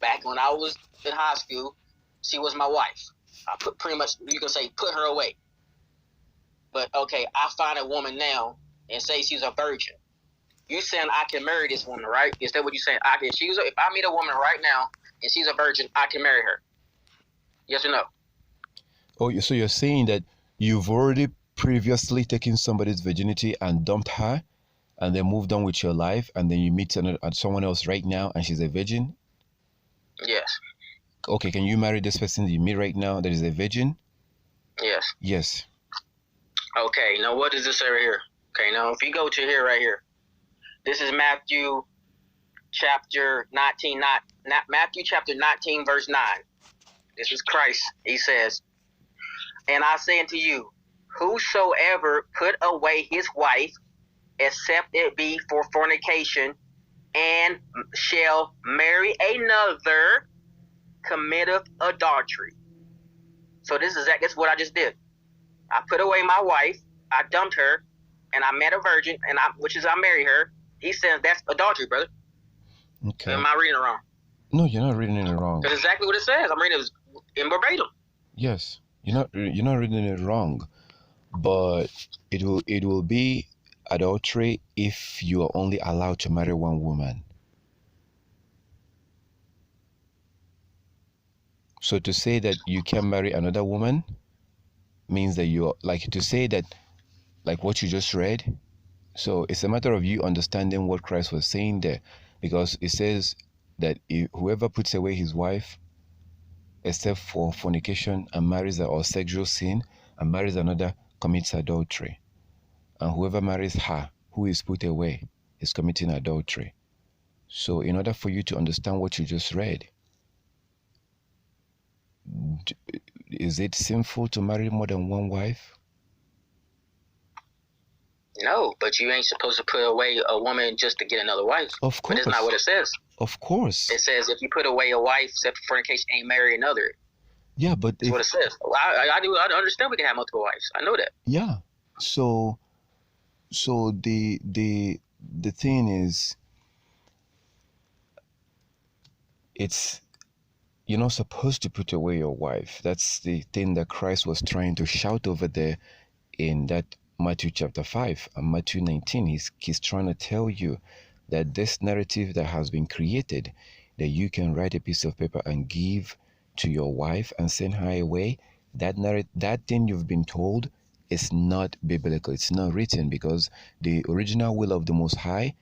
back when I was in high school, she was my wife. I put pretty much, you can say, put her away. But okay, I find a woman now and say she's a virgin. You saying I can marry this woman, right? Is that what you saying? If I meet a woman right now and she's a virgin, I can marry her. Yes or no? Oh, so you're saying that you've already previously taken somebody's virginity and dumped her, and then moved on with your life, and then you meet someone else right now, and she's a virgin? Yes. Okay, can you marry this person that you meet right now that is a virgin? Yes. Yes. Okay, now what does this say right here? Okay, now if you go to here right here, this is Matthew chapter 19, Matthew chapter 19, verse 9. This is Christ. He says, and I say unto you, whosoever put away his wife, except it be for fornication, and shall marry another, committeth adultery. So this is what I just did. I put away my wife, I dumped her, and I met a virgin, and I married her. He says that's adultery, brother. Okay. Am I reading it wrong? No, you're not reading it wrong. That's exactly what it says. I'm reading it in verbatim. Yes, you're not reading it wrong, but it will be adultery if you are only allowed to marry one woman. So to say that you can marry another woman means that you're like to say that, like what you just read. So it's a matter of you understanding what Christ was saying there, because it says that whoever puts away his wife, except for fornication, and marries or sexual sin, and marries another, commits adultery. And whoever marries her who is put away is committing adultery. So in order for you to understand what you just read, is it sinful to marry more than one wife? No, but you ain't supposed to put away a woman just to get another wife. Of course. But that's not what it says. Of course. It says if you put away a wife, except for fornication, ain't marry another. Yeah, but that's what it says. Well, I understand we can have multiple wives. I know that. Yeah. So the thing is, you're not supposed to put away your wife. That's the thing that Christ was trying to shout over there in that Matthew chapter 5 and Matthew 19. He's trying to tell you that this narrative that has been created, that you can write a piece of paper and give to your wife and send her away, that thing you've been told is not biblical. It's not written, because the original will of the Most High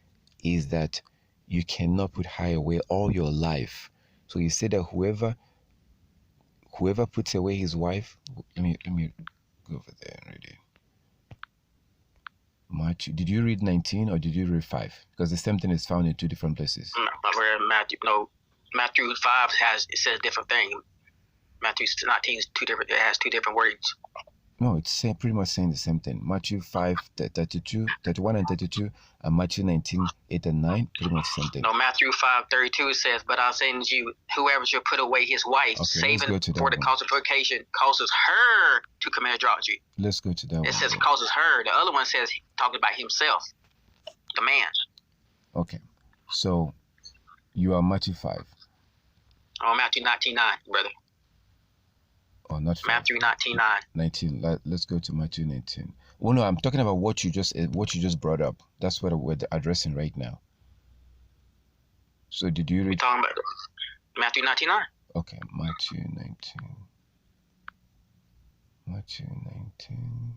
is that you cannot put her away all your life. So he said that whoever puts away his wife, let me go over there and read it. Matthew, did you read 19 or did you read 5? Because the same thing is found in two different places. Matthew 5 says different thing. Matthew 19 is two different. It has two different words. No, it's pretty much saying the same thing. Matthew 5, 32, 31 and 32, and Matthew 19, 8 and 9, pretty much the same thing. No, Matthew 5, 32 says, but I say unto you, whoever shall put away his wife, saving for the cause of fornication, causes her to commit adultery. Let's go to that one. It says causes her. The other one says talking about himself, the man. Okay, so you are Matthew 5. Oh, Matthew 19, 9, brother. Oh, not 5. Matthew 19, 9. 19. Let's go to Matthew 19. Well, no, I'm talking about what you just brought up. That's what we're addressing right now. So did you read? We're talking about Matthew 19, 9. Okay, Matthew 19. Matthew 19.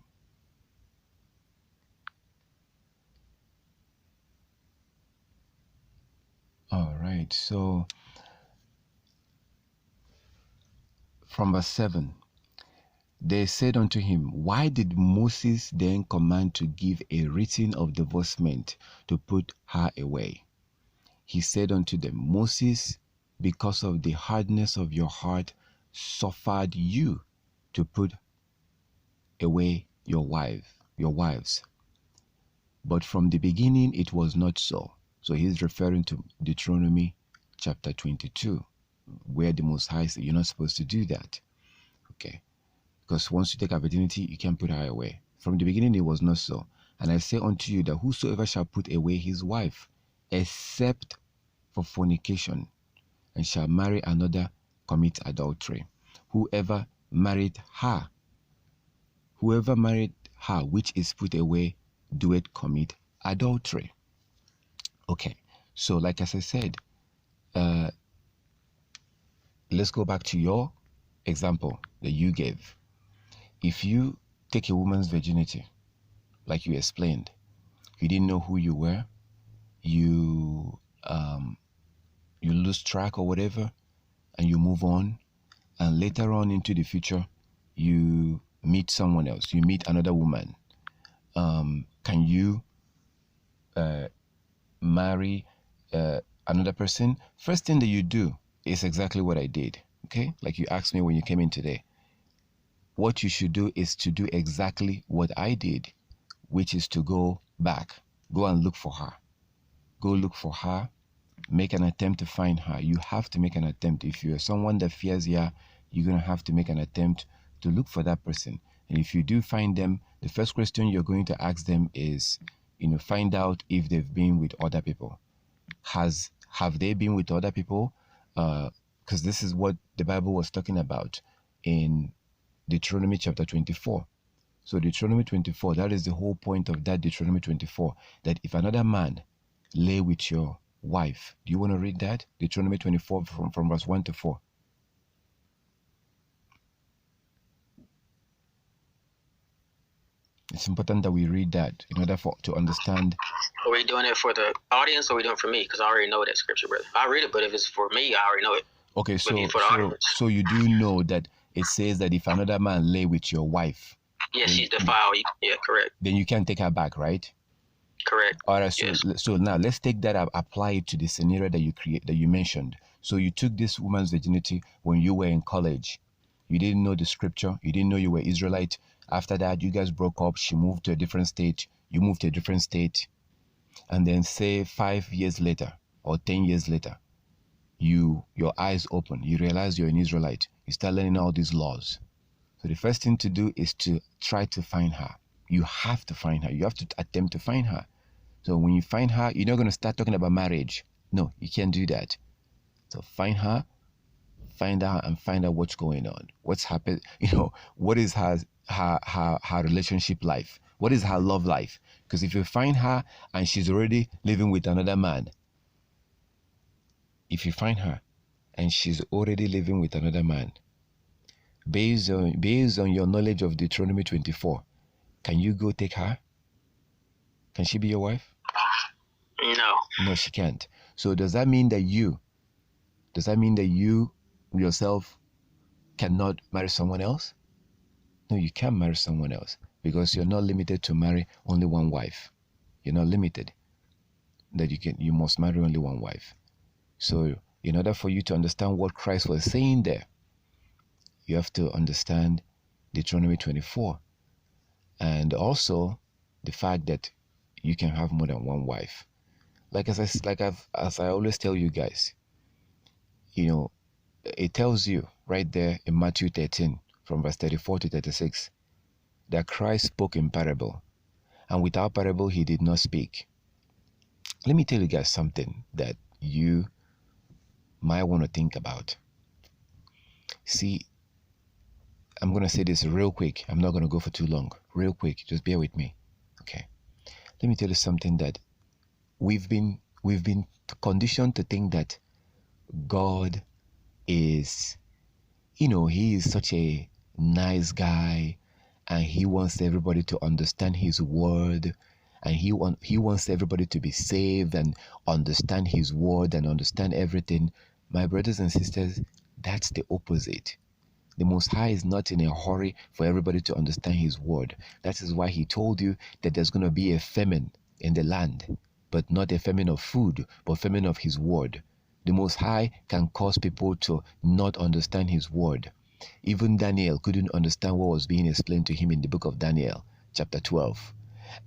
All right, so from verse 7, they said unto him, why did Moses then command to give a written of divorcement to put her away? He said unto them, Moses, because of the hardness of your heart, suffered you to put away your wives. But from the beginning it was not so. So he's referring to Deuteronomy chapter 22, where the Most High said, you're not supposed to do that. Okay. Because once you take her virginity, you can't put her away. From the beginning it was not so. And I say unto you that whosoever shall put away his wife, except for fornication, and shall marry another commit adultery. Whoever married her which is put away doeth commit adultery. Okay, so like as I said, let's go back to your example that you gave. If you take a woman's virginity, like you explained, you didn't know who you were, you lose track or whatever, and you move on, and later on into the future, you meet someone else, you meet another woman. Can you marry another person? First thing that you do is exactly what I did. Okay, like you asked me when you came in today. What you should do is to do exactly what I did, which is to go back, go and look for her. Go look for her, make an attempt to find her. You have to make an attempt. If you're someone that fears you're going to have to make an attempt to look for that person. And if you do find them, the first question you're going to ask them is, find out if they've been with other people. Have they been with other people? Because this is what the Bible was talking about in Deuteronomy chapter 24. So Deuteronomy 24, that is the whole point of that Deuteronomy 24, that if another man lay with your wife. Do you want to read that? Deuteronomy 24 from verse 1 to 4. It's important that we read that in order to understand. Are we doing it for the audience or are we doing it for me? Because I already know that scripture, brother. I read it, but if it's for me, I already know it. Okay, so you do know that it says that if another man lay with your wife. Yes, she's defiled. Yeah, correct. Then you can't take her back, right? Correct. All right, so now let's take that up, apply it to the scenario that you mentioned. So you took this woman's virginity when you were in college. You didn't know the scripture. You didn't know you were Israelite. After that, you guys broke up. She moved to a different state. You moved to a different state. And then say 5 years later or 10 years later, your eyes open. You realize you're an Israelite. You start learning all these laws. So the first thing to do is to try to find her. You have to find her. You have to attempt to find her. So when you find her, you're not going to start talking about marriage. No, you can't do that. So find her, and find out what's going on. What's happened? What is her relationship life? What is her love life? Because if you find her and she's already living with another man, based on your knowledge of Deuteronomy 24, can you go take her? Can she be your wife? No, she can't. So does that mean that you yourself cannot marry someone else? No, you can't marry someone else because you're not limited to marry only one wife. You're not limited that you must marry only one wife. So in order for you to understand what Christ was saying there, you have to understand Deuteronomy 24 and also the fact that you can have more than one wife. As I always tell you guys, it tells you right there in Matthew 13 from verse 34 to 36 that Christ spoke in parable, and without parable he did not speak. Let me tell you guys something that you might want to think about. See, I'm going to say this real quick. I'm not going to go for too long. Real quick, just bear with me. Okay. Let me tell you something that we've been conditioned to think that God is, he is such a nice guy and he wants everybody to understand his word and he wants everybody to be saved and understand his word and understand everything. My brothers and sisters, that's the opposite. The Most High is not in a hurry for everybody to understand his word. That is why he told you that there's going to be a famine in the land, but not a famine of food, but famine of his word. The Most High can cause people to not understand his word. Even Daniel couldn't understand what was being explained to him in the book of Daniel, chapter 12.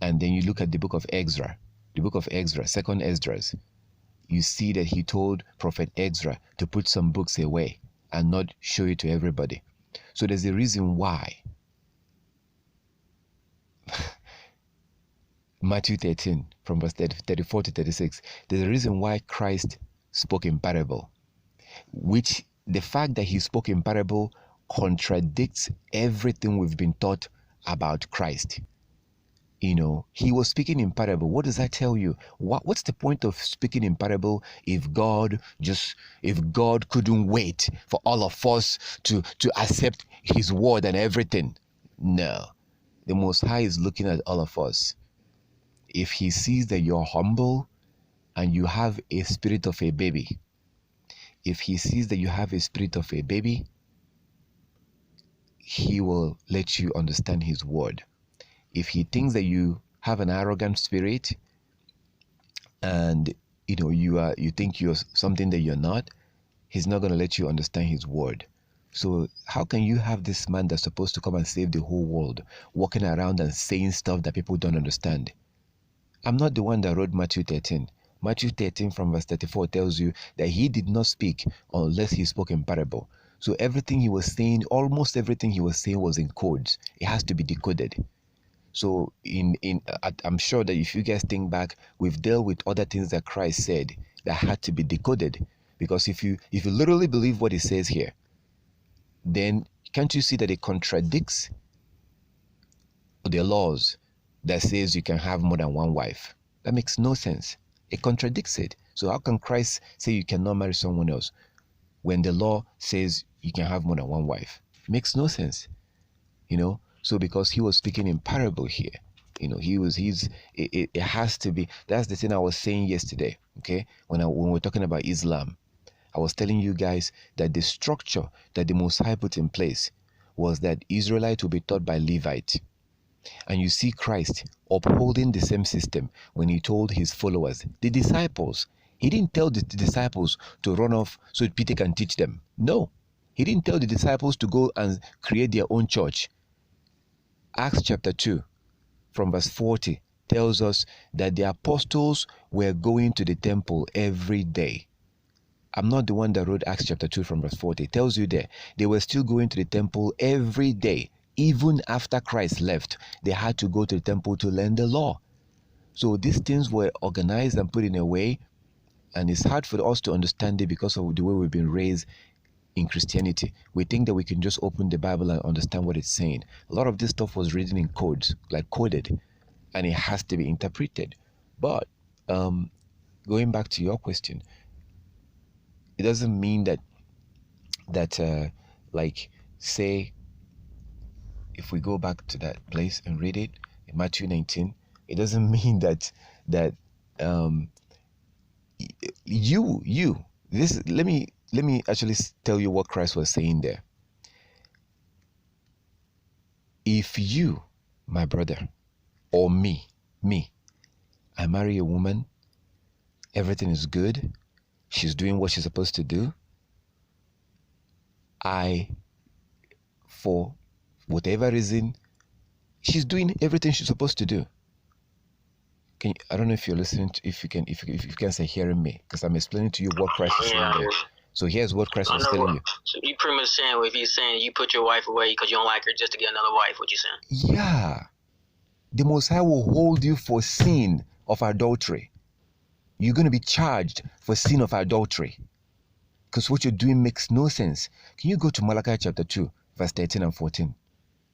And then you look at the book of Ezra, second Esdras. You see that he told Prophet Ezra to put some books away and not show it to everybody. So there's a reason why Matthew 13 from verse 34 to 36, there's a reason why Christ spoke in parable. which the fact that he spoke in parable contradicts everything we've been taught about Christ. You know, he was speaking in parable. What does that tell you? What's the point of speaking in parable if God couldn't wait for all of us to accept his word and everything? No. The Most High is looking at all of us. If he sees that you're humble and you have a spirit of a baby, if he sees that you have a spirit of a baby, he will let you understand his word. If he thinks that you have an arrogant spirit and you think you're something that you're not, he's not going to let you understand his word. So how can you have this man that's supposed to come and save the whole world walking around and saying stuff that people don't understand? I'm not the one that wrote Matthew 13. Matthew 13 from verse 34 tells you that he did not speak unless he spoke in parable. So everything he was saying, almost everything he was saying was in codes. It has to be decoded. So I'm sure that if you guys think back, we've dealt with other things that Christ said that had to be decoded. Because if you literally believe what he says here, then can't you see that it contradicts the laws that says you can have more than one wife? That makes no sense. It contradicts it. So how can Christ say you cannot marry someone else when the law says you can have more than one wife? It makes no sense. So because he was speaking in parable here, it has to be. That's the thing I was saying yesterday, okay? When we're talking about Islam, I was telling you guys that the structure that the Most High put in place was that Israelite will be taught by Levite. And you see Christ upholding the same system when he told his followers, the disciples. He didn't tell the disciples to run off so Peter can teach them. No, he didn't tell the disciples to go and create their own church. Acts chapter 2 from verse 40 tells us that the apostles were going to the temple every day. I'm not the one that wrote Acts chapter 2 from verse 40. It tells you there they were still going to the temple every day. Even after Christ left, they had to go to the temple to learn the law. So these things were organized and put in a way, and it's hard for us to understand it because of the way we've been raised in Christianity. We think that we can just open the Bible and understand what it's saying. A lot of this stuff was written in codes, like coded, and it has to be interpreted. But going back to your question, it doesn't mean that like, say, if we go back to that place and read it in Matthew 19, it doesn't mean that let me actually tell you what Christ was saying there. If you, my brother, or me, I marry a woman, everything is good, she's doing what she's supposed to do, for whatever reason, she's doing everything she's supposed to do. I don't know if you're listening if you can say hearing me, because I'm explaining to you what Christ is saying there. So here's what Christ was telling you. So you pretty much saying, if he's saying you put your wife away because you don't like her just to get another wife, what you saying? Yeah. The Most High will hold you for sin of adultery. You're going to be charged for sin of adultery, because what you're doing makes no sense. Can you go to Malachi chapter 2, verse 13 and 14?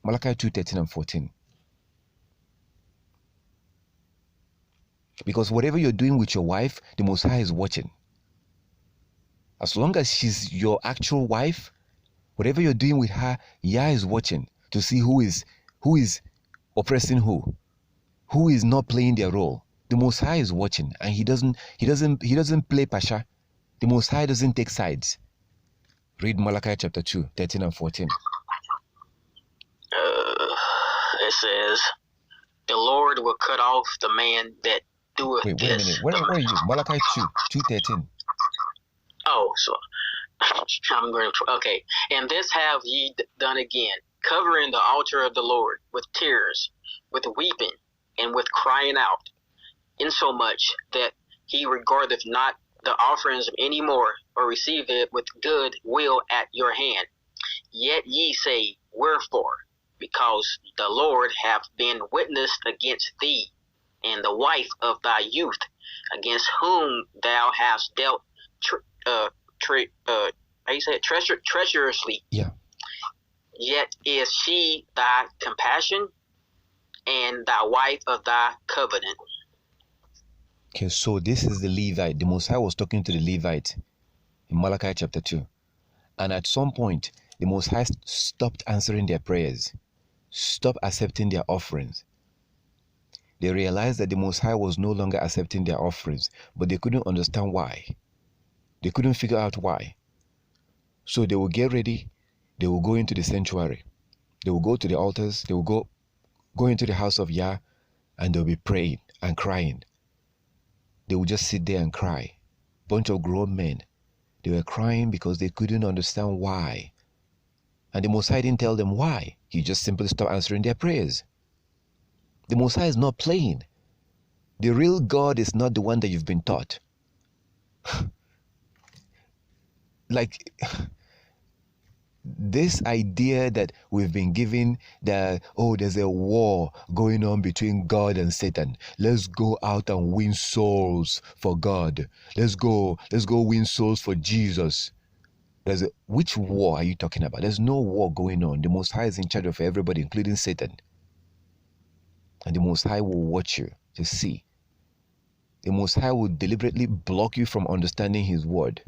Malachi 2, 13 and 14. Because whatever you're doing with your wife, the Most High is watching. As long as she's your actual wife, whatever you're doing with her, Yah is watching to see who is oppressing who is not playing their role. The Most High is watching, and he doesn't play pasha. The Most High doesn't take sides. Read Malachi chapter 2, 13 and 14. It says, the Lord will cut off the man that doeth this. Wait a minute. Where are you? Malachi 2, 13. Oh, so I'm going to, okay. And this have ye done again, covering the altar of the Lord with tears, with weeping, and with crying out, insomuch that he regardeth not the offerings any more, or receive it with good will at your hand. Yet ye say, wherefore? Because the Lord hath been witness against thee, and the wife of thy youth, against whom thou hast dealt how you say it, treacherously. Yeah. Yet is she thy compassion and thy wife of thy covenant. Okay, so this is the Levite. The Most High was talking to the Levite in Malachi chapter 2. And at some point, the Most High stopped answering their prayers, stopped accepting their offerings. They realized that the Most High was no longer accepting their offerings, but they couldn't understand why. They couldn't figure out why. So they will get ready, they will go into the sanctuary, they will go to the altars, they will go into the house of Yah, and they'll be praying and crying. They will just sit there and cry. Bunch of grown men. They were crying because they couldn't understand why. And the Most High didn't tell them why. He just simply stopped answering their prayers. The Most High is not playing. The real God is not the one that you've been taught. Like, this idea that we've been given that, oh, there's a war going on between God and Satan. Let's go out and win souls for God. Let's go win souls for Jesus. Which war are you talking about? There's no war going on. The Most High is in charge of everybody, including Satan. And the Most High will watch you to see. The Most High will deliberately block you from understanding His word.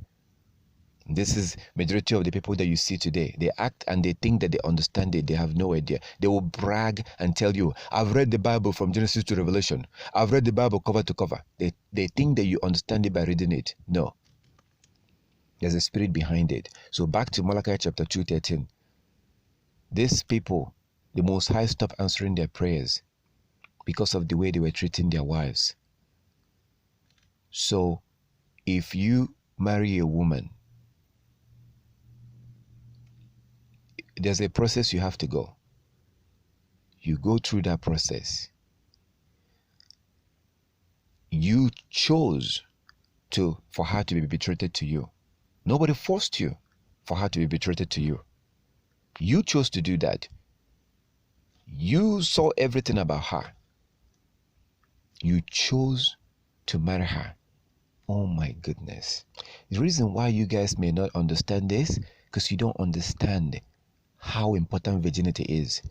This is majority of the people that you see today. They act and they think that they understand it. They have no idea. They will brag and tell you, I've read the Bible from Genesis to Revelation. I've read the Bible cover to cover. They think that you understand it by reading it. No. There's a spirit behind it. So back to Malachi chapter 2:13. These people, the Most High stopped answering their prayers because of the way they were treating their wives. So if you marry a woman, there's a process you have to go. You go through that process. You chose for her to be betrothed to you. Nobody forced you for her to be betrothed to you. You chose to do that. You saw everything about her. You chose to marry her. Oh my goodness. The reason why you guys may not understand this, because you don't understand how important virginity is.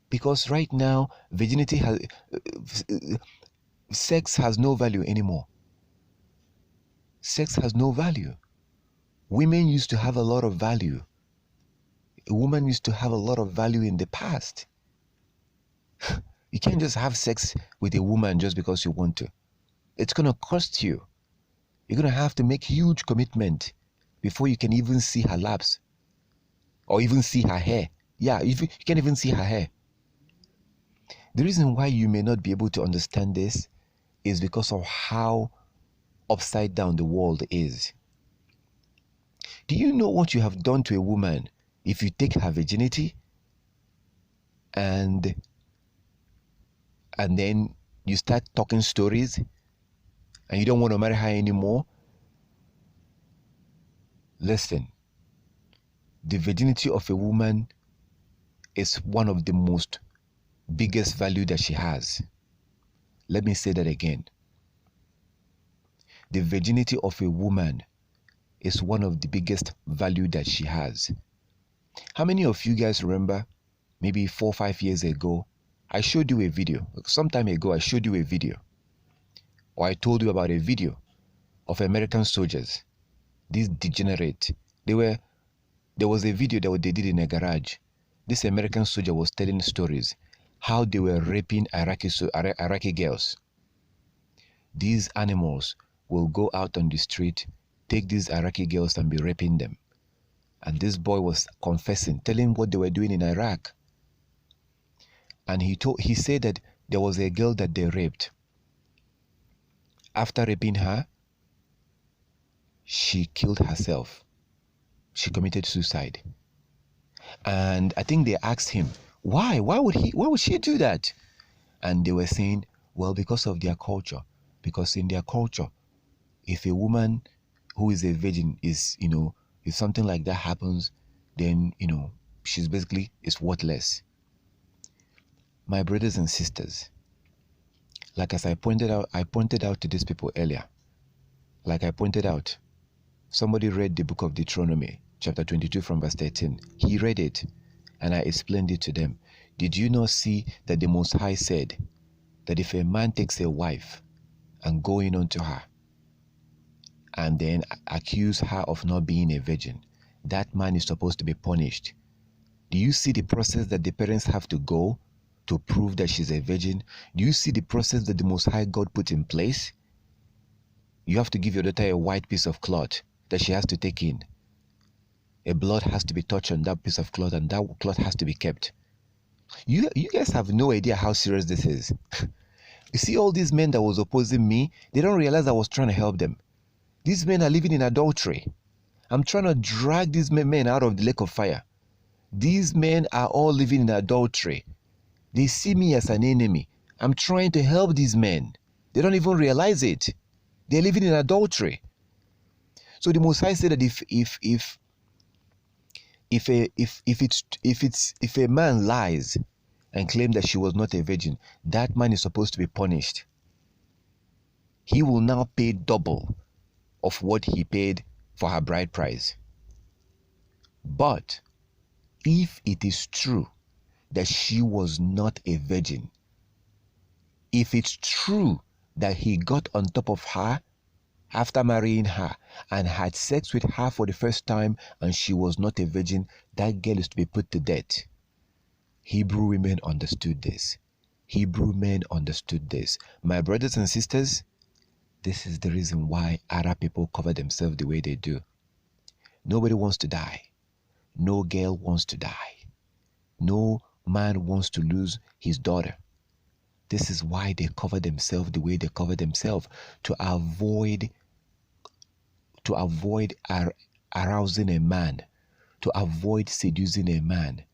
Because right now, virginity sex has no value anymore. Sex has no value. Women used to have a lot of value. A woman used to have a lot of value in the past. You can't just have sex with a woman just because you want to. It's going to cost you. You're going to have to make huge commitment before you can even see her laps or even see her hair. Yeah, you can't even see her hair. The reason why you may not be able to understand this is because of how upside down the world is. Do you know what you have done to a woman if you take her virginity and then you start talking stories and you don't want to marry her anymore? Listen, the virginity of a woman is one of the most biggest value that she has. Let me say that again. The virginity of a woman is one of the biggest value that she has. How many of you guys remember maybe 4 or 5 years ago, I showed you a video. Some time ago, I showed you a video. Or I told you about a video of American soldiers. These degenerate. There was a video that they did in a garage. This American soldier was telling stories how they were raping Iraqi girls. These animals will go out on the street, take these Iraqi girls and be raping them. And this boy was confessing, telling what they were doing in Iraq. And he said that there was a girl that they raped. After raping her, she killed herself. She committed suicide. And I think they asked him, why? Why would she do that? And they were saying, well, because of their culture. Because in their culture, if a woman who is a virgin is, if something like that happens, then, she's basically is worthless. My brothers and sisters, like as I pointed out to these people earlier, like I pointed out, Somebody read the book of Deuteronomy, chapter 22 from verse 13. He read it, and I explained it to them. Did you not see that the Most High said that if a man takes a wife and going on to her, and then accuse her of not being a virgin, that man is supposed to be punished? Do you see the process that the parents have to go to prove that she's a virgin? Do you see the process that the Most High God put in place? You have to give your daughter a white piece of cloth that she has to take in. A blood has to be touched on that piece of cloth, and that cloth has to be kept. You guys have no idea how serious this is. You see all these men that was opposing me, they don't realize I was trying to help them. These men are living in adultery. I'm trying to drag these men out of the lake of fire. These men are all living in adultery. They see me as an enemy. I'm trying to help these men. They don't even realize it. They're living in adultery. So the Most High said that if a man lies and claims that she was not a virgin, that man is supposed to be punished. He will now pay double of what he paid for her bride price. But if it is true that she was not a virgin, if it's true that he got on top of her after marrying her and had sex with her for the first time and she was not a virgin, that girl is to be put to death. Hebrew women understood this. Hebrew men understood this. My brothers and sisters, this is the reason why Arab people cover themselves the way they do. Nobody wants to die. No girl wants to die. No man wants to lose his daughter. This is why they cover themselves the way they cover themselves, to avoid arousing a man, to avoid seducing a man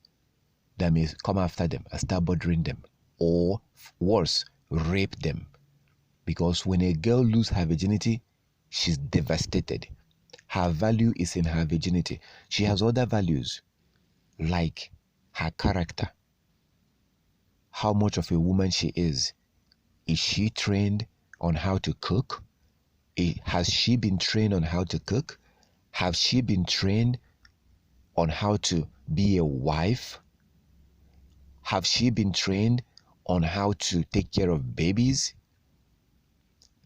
that may come after them and start bothering them, or worse, rape them. Because when a girl loses her virginity, she's devastated. Her value is in her virginity. She has other values, like her character, how much of a woman she is. Is she trained on how to cook? Has she been trained on how to cook? Has she been trained on how to be a wife? Have she been trained on how to take care of babies?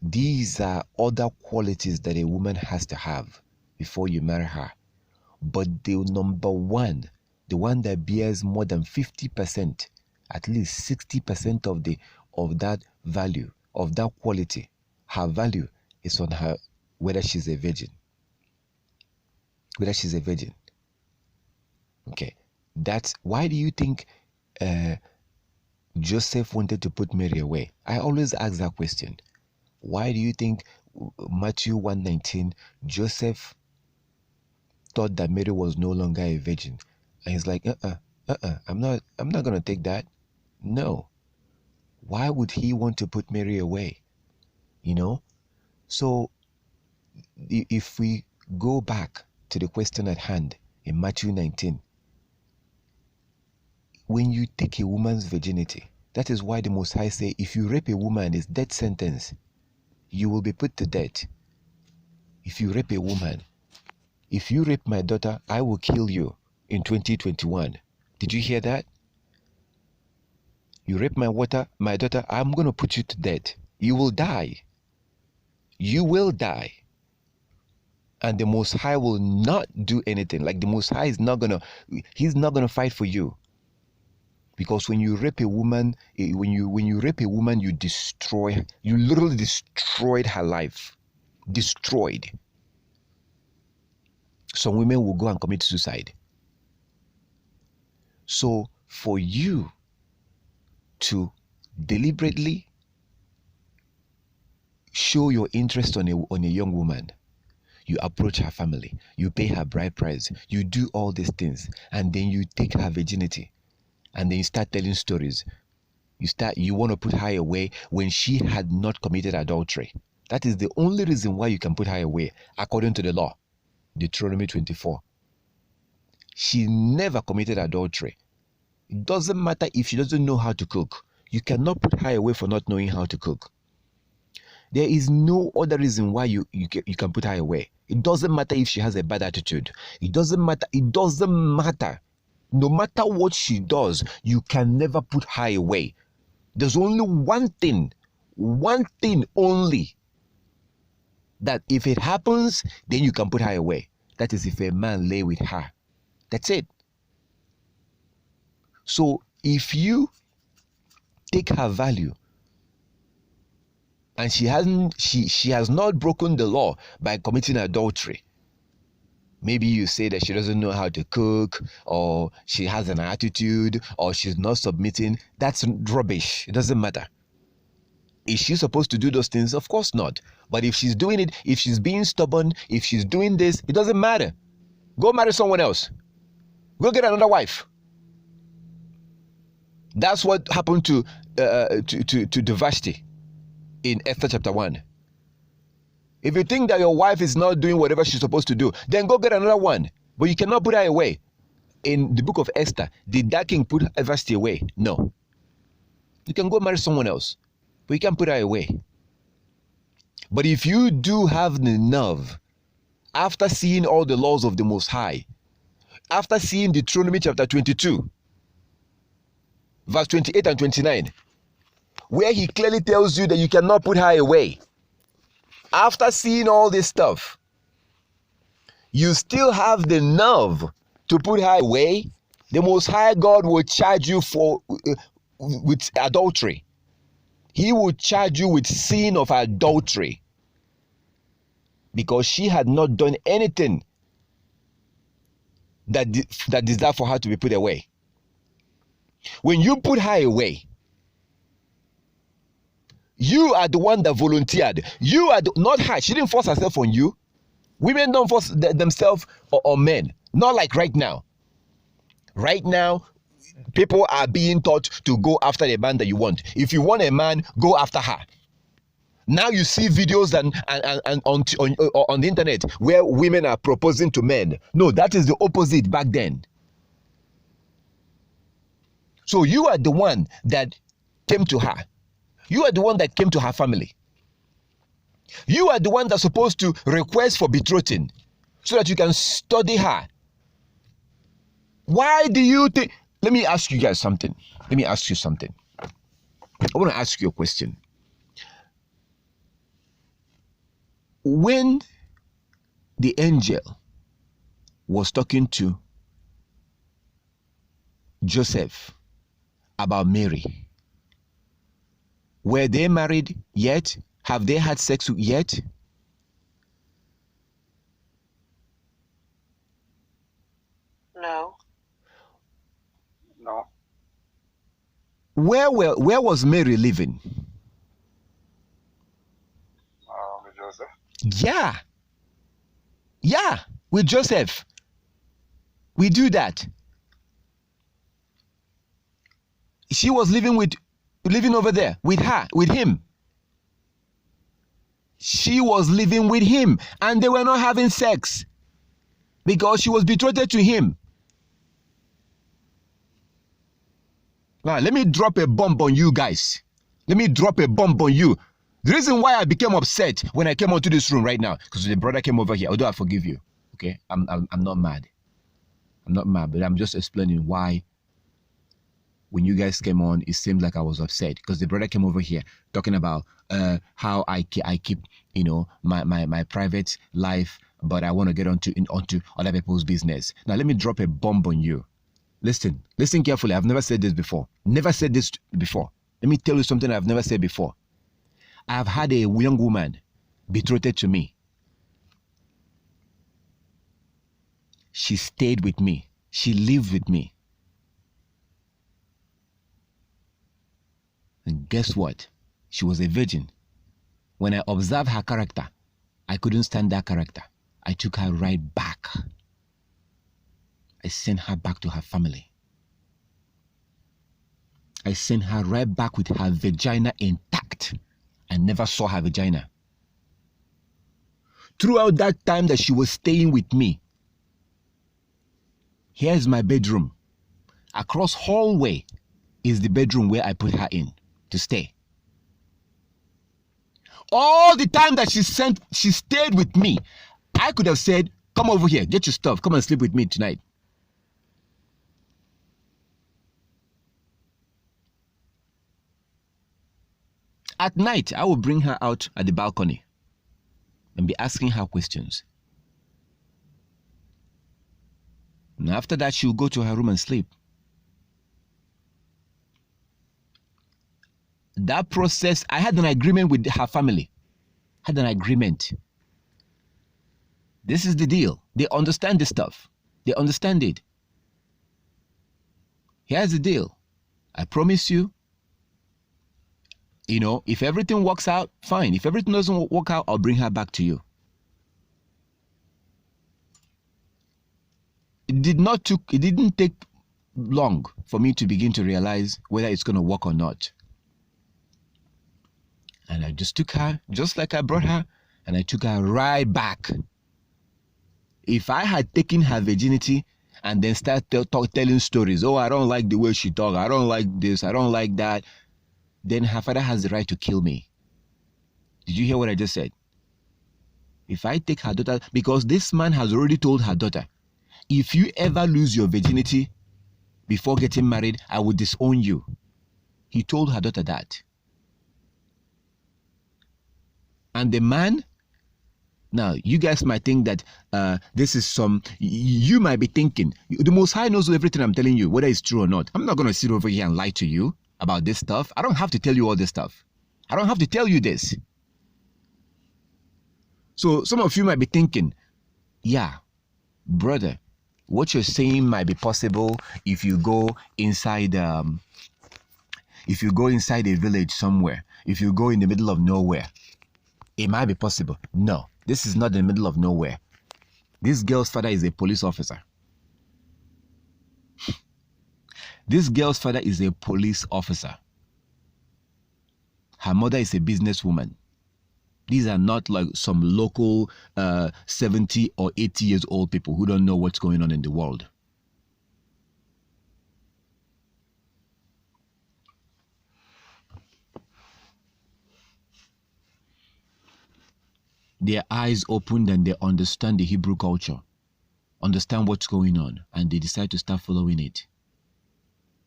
These are other qualities that a woman has to have before you marry her. But the number one, the one that bears more than 50%, at least 60% of that value, of that quality, her value is on her, whether she's a virgin. Whether she's a virgin. Okay. That's why do you think Joseph wanted to put Mary away? I always ask that question. Why do you think Matthew 1:19, Joseph thought that Mary was no longer a virgin? And he's like, I'm not gonna take that. No. Why would he want to put Mary away? You know? So if we go back to the question at hand in Matthew 19, when you take a woman's virginity, that is why the Most High say, if you rape a woman, it's death sentence. You will be put to death. If you rape a woman, if you rape my daughter, I will kill you in 2021. Did you hear that? You rape my daughter, I'm going to put you to death. You will die. You will die. And the Most High will not do anything. Like the Most High is not going to, he's not going to fight for you. Because when you rape a woman, when you rape a woman, you literally destroyed her life. Destroyed. Some women will go and commit suicide. So for you to deliberately show your interest on a young woman, you approach her family, you pay her bride price, you do all these things, and then you take her virginity, and then you start telling stories. You want to put her away when she had not committed adultery. That is the only reason why you can put her away, according to the law. Deuteronomy 24. She never committed adultery. It doesn't matter if she doesn't know how to cook. You cannot put her away for not knowing how to cook. There is no other reason why you can put her away. It doesn't matter if she has a bad attitude. It doesn't matter. It doesn't matter. No matter what she does, you can never put her away. There's only one thing only, that if it happens, then you can put her away. That is if a man lay with her. That's it. So if you take her value, and she has not broken the law by committing adultery. Maybe you say that she doesn't know how to cook, or she has an attitude, or she's not submitting. That's rubbish. It doesn't matter. Is she supposed to do those things? Of course not. But if she's doing it, if she's being stubborn, if she's doing this, it doesn't matter. Go marry someone else. Go get another wife. That's what happened to Vashti in Esther chapter 1. If you think that your wife is not doing whatever she's supposed to do, then go get another one. But you cannot put her away. In the book of Esther, did that king put Vashti away? No. You can go marry someone else, but you can't put her away. But if you do have the nerve, after seeing all the laws of the Most High, after seeing Deuteronomy chapter 22, verse 28 and 29, where he clearly tells you that you cannot put her away. After seeing all this stuff, you still have the nerve to put her away, the Most High God will charge you with adultery. He will charge you with sin of adultery, because she had not done anything that deserved for her to be put away. When you put her away, you are the one that volunteered. You are not her. She didn't force herself on you. Women don't force themselves on men. Not like right now. Right now, people are being taught to go after the man that you want. If you want a man, go after her. Now you see videos and on the internet where women are proposing to men. No, that is the opposite back then. So you are the one that came to her. You are the one that came to her family. You are the one that's supposed to request for betrothing so that you can study her. Why do you think? Let me ask you guys something. I want to ask you a question. When the angel was talking to Joseph about Mary, were they married yet? Have they had sex yet? No. Where was Mary living? With Joseph. Yeah, with Joseph. We do that. She was living over there with him. She was living with him, and they were not having sex because she was betrothed to him. Now, let me drop a bomb on you guys. The reason why I became upset when I came onto this room right now, because the brother came over here, although I forgive you, okay? I'm not mad. But I'm just explaining why when you guys came on, it seemed like I was upset, because the brother came over here talking about how I keep, my private life, but I want to get onto other people's business. Now, let me drop a bomb on you. Listen carefully. I've never said this before. Let me tell you something I've never said before. I've had a young woman betrothed to me. She stayed with me. She lived with me. And guess what? She was a virgin. When I observed her character, I couldn't stand that character. I took her right back. I sent her back to her family. I sent her right back with her vagina intact. I never saw her vagina. Throughout that time that she was staying with me, here's my bedroom. Across hallway is the bedroom where I put her in to stay. All the time that she stayed with me, I could have said, come over here, get your stuff, come and sleep with me tonight. At night, I will bring her out at the balcony and be asking her questions. And after that, she'll go to her room and sleep. That process, I had an agreement with her family. Had an agreement. This is the deal. They understand this stuff. They understand it. Here's the deal. I promise you, if everything works out, fine. If everything doesn't work out, I'll bring her back to you. It didn't take long for me to begin to realize whether it's going to work or not. And I just took her, just like I brought her, and I took her right back. If I had taken her virginity and then started telling stories, oh, I don't like the way she talks, I don't like this, I don't like that, then her father has the right to kill me. Did you hear what I just said? If I take her daughter, because this man has already told her daughter, if you ever lose your virginity before getting married, I will disown you. He told her daughter that. And the man, now you guys might think that this is you might be thinking, the Most High knows everything I'm telling you, whether it's true or not. I'm not going to sit over here and lie to you about this stuff. I don't have to tell you all this stuff. I don't have to tell you this. So some of you might be thinking, yeah, brother, what you're saying might be possible if you go inside a village somewhere, if you go in the middle of nowhere. It might be possible. No, this is not in the middle of nowhere. This girl's father is a police officer. This girl's father is a police officer. Her mother is a businesswoman. These are not like some local 70 or 80 years old people who don't know what's going on in the world. Their eyes opened and they understand the Hebrew culture, understand what's going on, and they decide to start following it.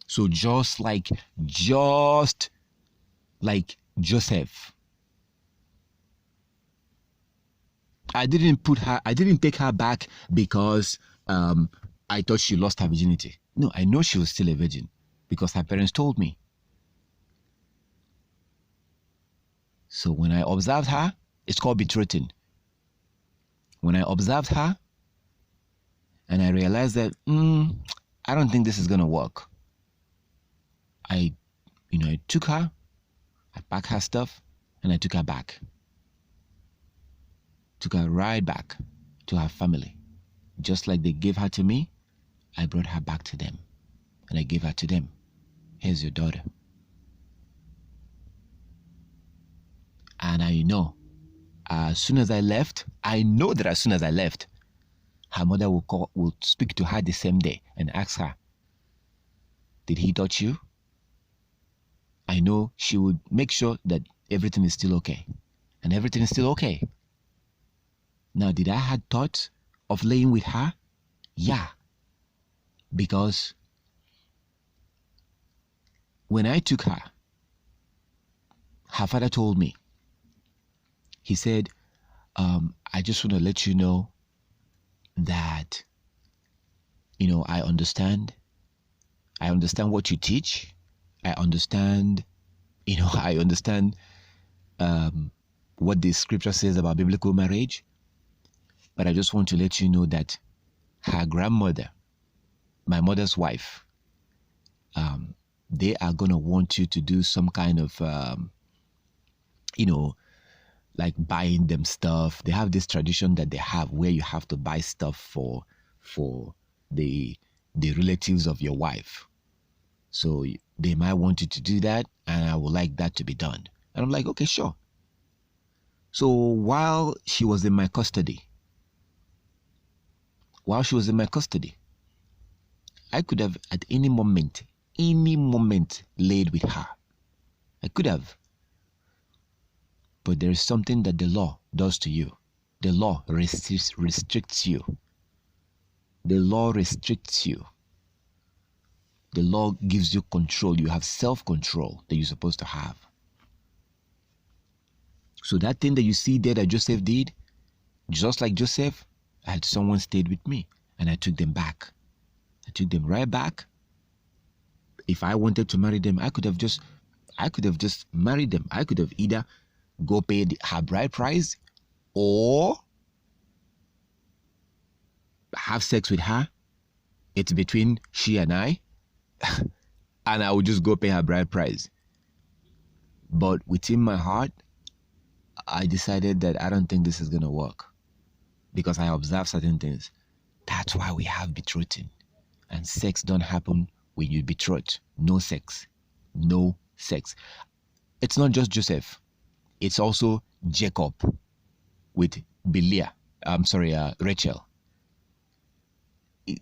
So just like Joseph, I didn't take her back because I thought she lost her virginity. No, I know she was still a virgin because her parents told me. So when I observed her, it's called betrating. When I observed her and I realized that I don't think this is gonna work, I took her, I packed her stuff, and I took her back. Took her right back to her family. Just like they gave her to me, I brought her back to them. And I gave her to them. Here's your daughter. And I know as soon as I left, her mother will speak to her the same day and ask her, did he touch you? I know she would make sure that everything is still okay. And everything is still okay. Now, did I have thoughts of laying with her? Yeah. Because when I took her, her father told me, he said, I just want to let you know that, I understand what you teach. I understand what the scripture says about biblical marriage. But I just want to let you know that her grandmother, my mother's wife, they are going to want you to do some kind of, like buying them stuff. They have this tradition that they have where you have to buy stuff for the relatives of your wife. So they might want you to do that, and I would like that to be done. And I'm like, okay, sure. So while she was in my custody, I could have at any moment laid with her. I could have. But there is something that the law does to you. The law restricts you. The law restricts you. The law gives you control. You have self-control that you're supposed to have. So that thing that you see there that Joseph did, just like Joseph, I had someone stayed with me and I took them back. I took them right back. If I wanted to marry them, I could have just married them. I could have either go pay her bride price or have sex with her. It's between she and I. And I would just go pay her bride price. But within my heart, I decided that I don't think this is going to work. Because I observe certain things. That's why we have betrothing. And sex don't happen when you betroth. No sex. No sex. It's not just Joseph. It's also Jacob with Rachel.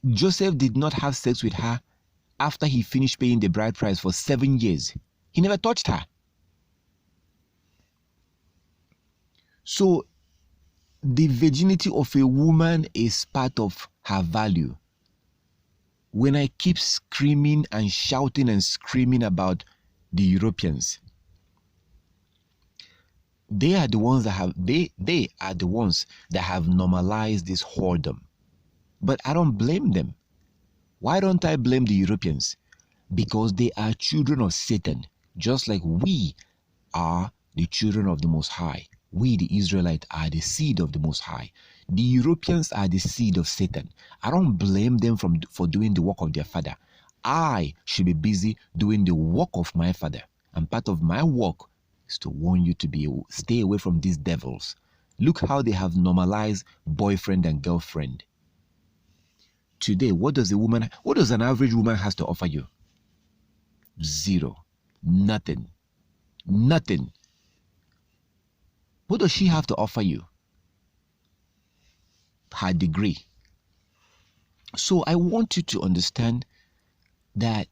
Joseph did not have sex with her after he finished paying the bride price for 7 years. He never touched her. So, the virginity of a woman is part of her value. When I keep screaming and shouting and screaming about the Europeans, they are the ones that have normalized this whoredom. But I don't blame them. Why don't I blame the Europeans? Because they are children of Satan, just like we are the children of the Most High. We, the Israelites, are the seed of the Most High. The Europeans are the seed of Satan. I don't blame them for doing the work of their father. I should be busy doing the work of my father. And part of my work is to warn you to stay away from these devils. Look how they have normalized boyfriend and girlfriend. Today, what does an average woman has to offer you? Zero. Nothing. Nothing. What does she have to offer you? Her degree. So I want you to understand that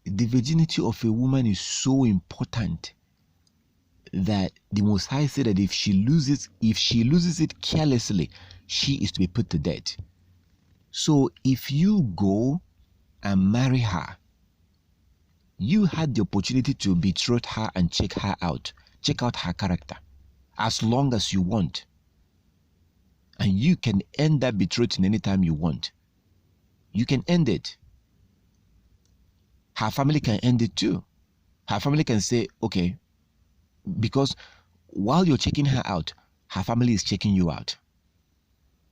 the virginity of a woman is so important that the Most High said that if she loses it carelessly, she is to be put to death. So if you go and marry her, you had the opportunity to betroth her and check her out. Check out her character as long as you want. And you can end that betrothing anytime you want. You can end it. Her family can end it too. Her family can say, okay, because while you're checking her out, her family is checking you out.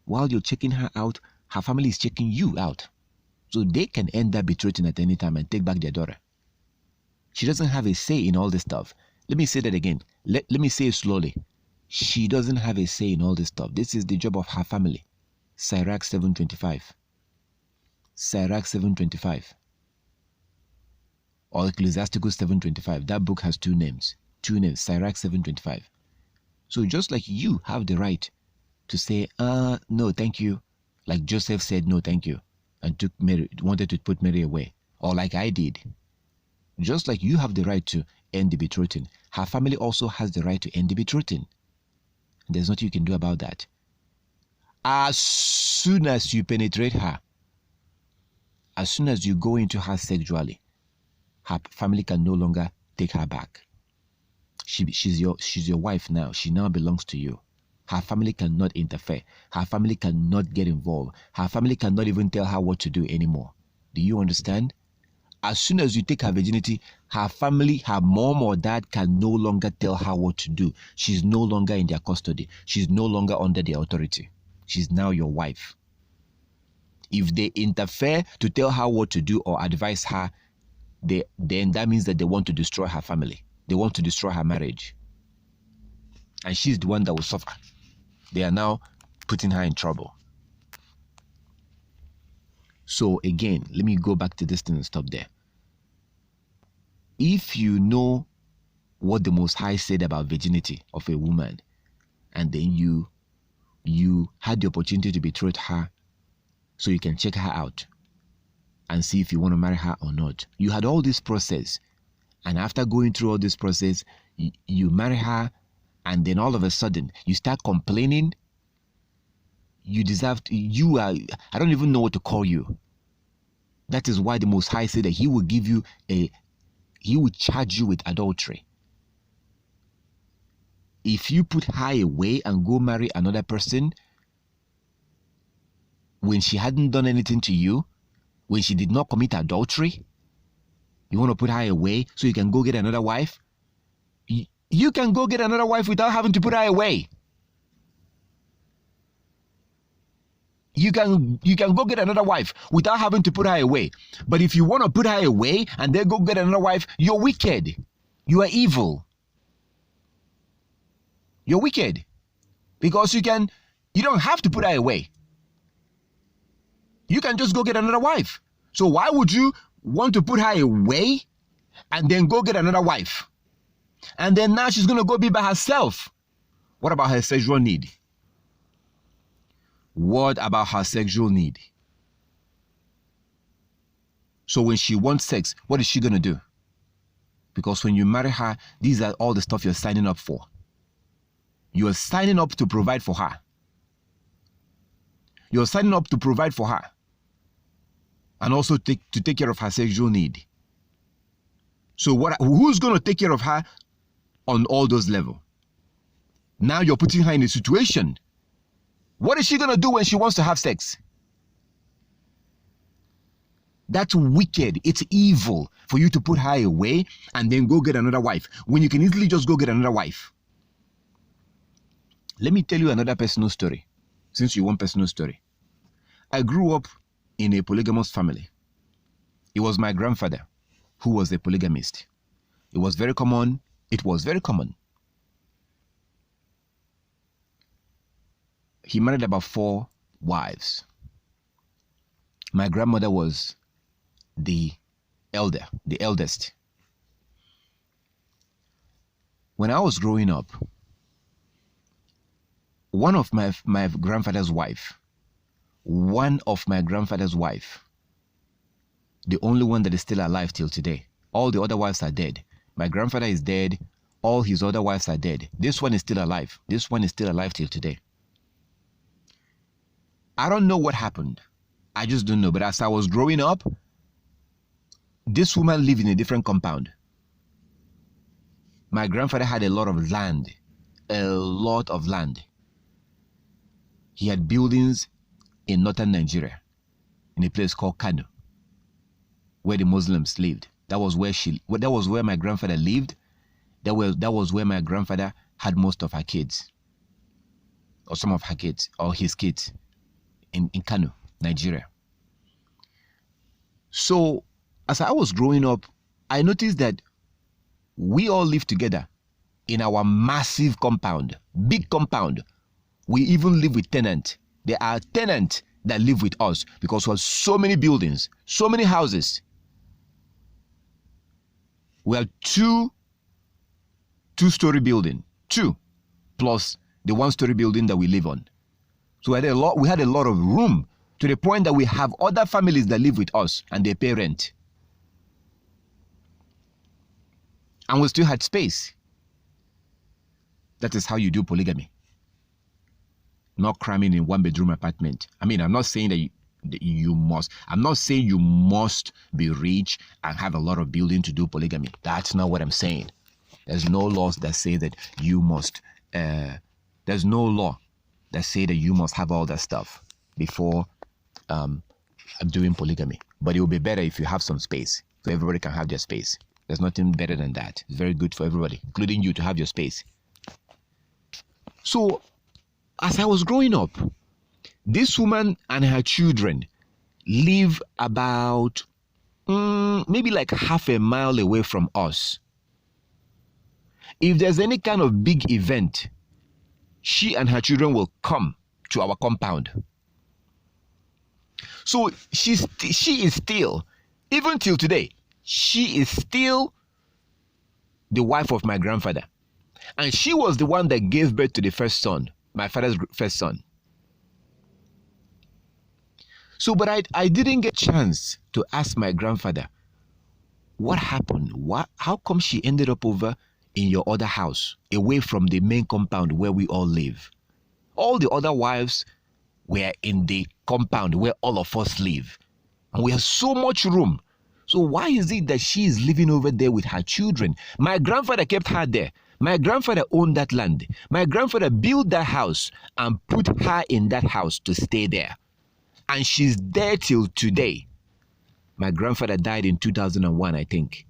While you're checking her out, her family is checking you out. So they can end that betrothing at any time and take back their daughter. She doesn't have a say in all this stuff. Let me say that again. Let me say it slowly. She doesn't have a say in all this stuff. This is the job of her family. Sirach 7:25. Sirach 7:25. Or Ecclesiasticus 7:25. That book has two names. Sirach 7:25. So just like you have the right to say, no, thank you. Like Joseph said, no, thank you. And wanted to put Mary away. Or like I did. Just like you have the right to end the betrothing, her family also has the right to end the betrothing. There's nothing you can do about that. As soon as you penetrate her, as soon as you go into her sexually, her family can no longer take her back. She's your wife now. She now belongs to you. Her family cannot interfere. Her family cannot get involved. Her family cannot even tell her what to do anymore. Do you understand? As soon as you take her virginity, her family, her mom or dad can no longer tell her what to do. She's no longer in their custody. She's no longer under their authority. She's now your wife. If they interfere to tell her what to do or advise her, then that means that they want to destroy her family. They want to destroy her marriage. And she's the one that will suffer. They are now putting her in trouble. So again, let me go back to this thing and stop there. If you know what the Most High said about virginity of a woman, and then you had the opportunity to betroth her, so you can check her out and see if you want to marry her or not. You had all this process, and after going through all this process, you marry her, and then all of a sudden you start complaining, you deserve to, I don't even know what to call you. That is why the Most High said that he will charge you with adultery. If you put her away and go marry another person when she hadn't done anything to you, when she did not commit adultery, you want to put her away so you can go get another wife? You can go get another wife without having to put her away. You can go get another wife without having to put her away. But if you want to put her away and then go get another wife, you're wicked. You are evil. You're wicked. Because you don't have to put her away. You can just go get another wife. So why would you want to put her away and then go get another wife? And then now she's going to go be by herself. What about her sexual need? What about her sexual need? So when she wants sex, what is she going to do? Because when you marry her, these are all the stuff you're signing up for. You're signing up to provide for her. You're signing up to provide for her. And also to take care of her sexual need. So who's going to take care of her on all those levels? Now you're putting her in a situation. What is she going to do when she wants to have sex? That's wicked. It's evil for you to put her away and then go get another wife when you can easily just go get another wife. Let me tell you another personal story, since you want personal story. I grew up in a polygamous family. It was my grandfather who was a polygamist. It was very common. He married about 4 wives. My grandmother was the eldest. When I was growing up, one of my grandfather's wife, the only one that is still alive till today. All the other wives are dead. My grandfather is dead. All his other wives are dead. This one is still alive. This one is still alive till today. I don't know what happened. I just don't know. But as I was growing up, this woman lived in a different compound. My grandfather had a lot of land. He had buildings in northern Nigeria, in a place called Kano, where the Muslims lived. That was where my grandfather lived. That was where my grandfather had most of her kids, or some of her kids, or his kids, in Kano, Nigeria. So, as I was growing up, I noticed that we all lived together in our massive compound, big compound. We even live with tenants. There are tenants that live with us because we have so many buildings, so many houses. We have two-story building, 2, plus the 1-story building that we live on. So we had a lot of room, to the point that we have other families that live with us and they pay rent. And we still had space. That is how you do polygamy. Not cramming in 1-bedroom apartment. I mean, I'm not saying that you must. I'm not saying you must be rich and have a lot of building to do polygamy. That's not what I'm saying. There's no laws that say that you must. There's no law that say that you must have all that stuff before doing polygamy. But it will be better if you have some space, so everybody can have their space. There's nothing better than that. It's very good for everybody, including you, to have your space. So, as I was growing up, this woman and her children live about maybe like half a mile away from us. If there's any kind of big event, she and her children will come to our compound. So she is still, even till today, she is still the wife of my grandfather. And she was the one that gave birth to the first son, my father's first son. So, but I didn't get a chance to ask my grandfather, what happened? How come she ended up over in your other house, away from the main compound where we all live. All the other wives were in the compound where all of us live. And we have so much room. So why is it that she is living over there with her children? My grandfather kept her there. My grandfather owned that land. My grandfather built that house and put her in that house to stay there. And she's there till today. My grandfather died in 2001, I think.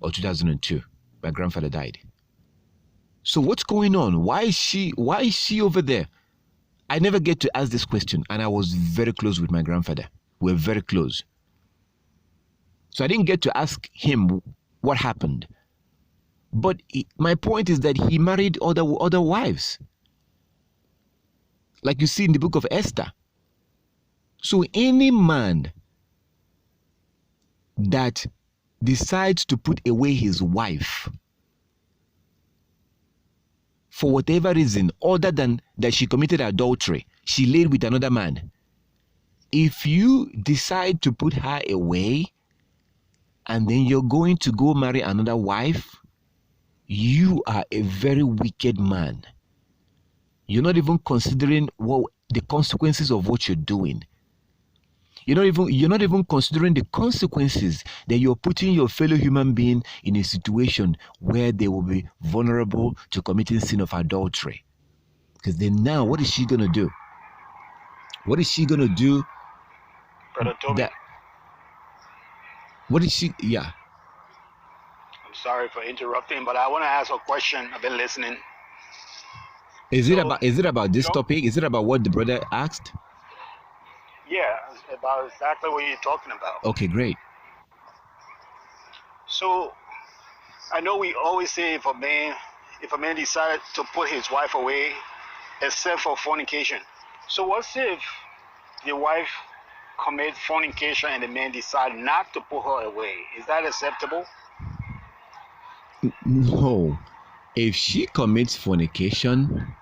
Or 2002. My grandfather died. So what's going on? Why is she over there? I never get to ask this question, and I was very close with my grandfather. We're very close. So I didn't get to ask him what happened. But my point is that he married other wives. Like you see in the book of Esther. So any man that decides to put away his wife for whatever reason other than that she committed adultery, she laid with another man. If you decide to put her away and then you're going to go marry another wife, you are a very wicked man. You're not even considering the consequences of what you're doing. You're not even considering the consequences that you're putting your fellow human being in a situation where they will be vulnerable to committing sin of adultery. Because then now, what is she going to do? What is she going to do? Brother Toby, What is she? Yeah. I'm sorry for interrupting, but I want to ask a question. I've been listening. Is it about this topic? Is it about what the brother asked? Yeah, about exactly what you're talking about. Okay, great. So, I know we always say if a man decided to put his wife away, except for fornication. So what if the wife commits fornication and the man decide not to put her away? Is that acceptable? No. If she commits fornication,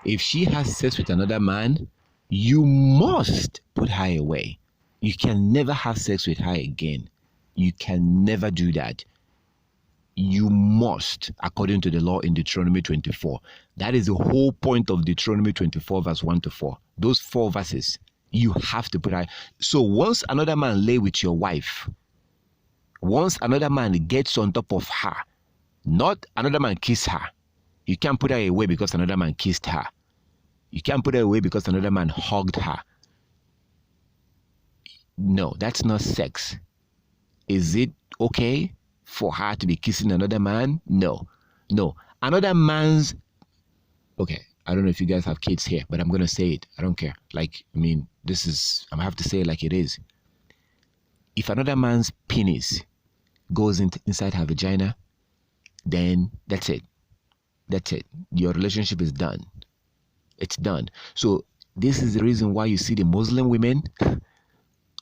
if she has sex with another man, you must put her away. You can never have sex with her again. You can never do that. You must, according to the law in Deuteronomy 24. That is the whole point of Deuteronomy 24, verse 1 to 4. Those 4 verses, you have to put her. So once another man lay with your wife, once another man gets on top of her, not another man kiss her, you can't put her away because another man kissed her. You can't put her away because another man hugged her. No, that's not sex. Is it okay for her to be kissing another man? No. Another man's... Okay, I don't know if you guys have kids here, but I'm going to say it. I don't care. I'm going to have to say it like it is. If another man's penis goes inside her vagina, then that's it. That's it. Your relationship is done. It's done. So this is the reason why you see the Muslim women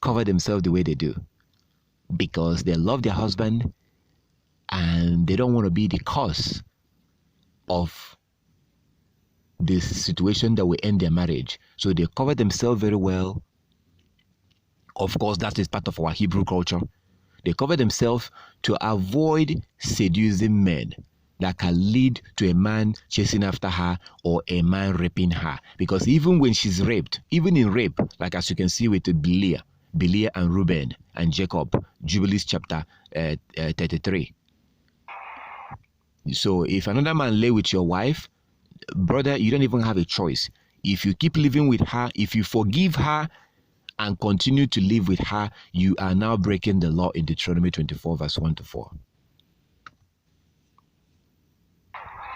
cover themselves the way they do. Because they love their husband and they don't want to be the cause of this situation that will end their marriage. So they cover themselves very well. Of course, that is part of our Hebrew culture. They cover themselves to avoid seducing men that can lead to a man chasing after her or a man raping her. Because even when she's raped, even in rape, like as you can see with Bilhah and Reuben and Jacob, Jubilees chapter 33. So if another man lay with your wife, brother, you don't even have a choice. If you keep living with her, if you forgive her and continue to live with her, you are now breaking the law in Deuteronomy 24, verse 1 to 4.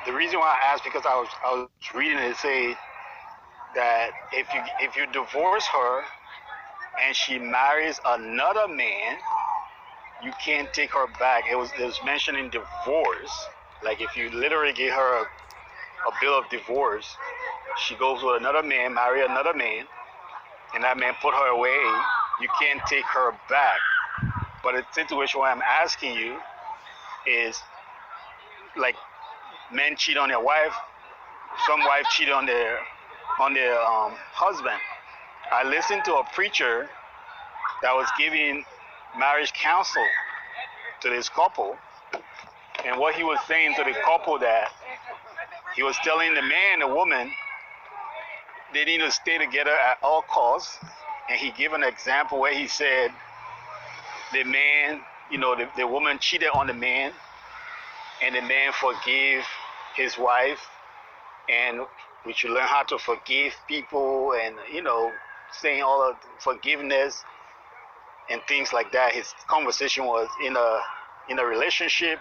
The reason why I asked, because I was reading it say that if you divorce her and she marries another man, you can't take her back. It was mentioned in divorce. Like if you literally give her a bill of divorce, she goes with another man, marry another man, and that man put her away, you can't take her back. But the situation why I'm asking you is, like, men cheat on their wife, some wife cheat on their husband. I listened to a preacher that was giving marriage counsel to this couple, And what he was saying to the couple, that he was telling the man and the woman they need to stay together at all costs. And he gave an example where he said the man, the woman cheated on the man, and the man forgave his wife. And we should learn how to forgive people, and saying all of forgiveness and things like that. His conversation was in a relationship.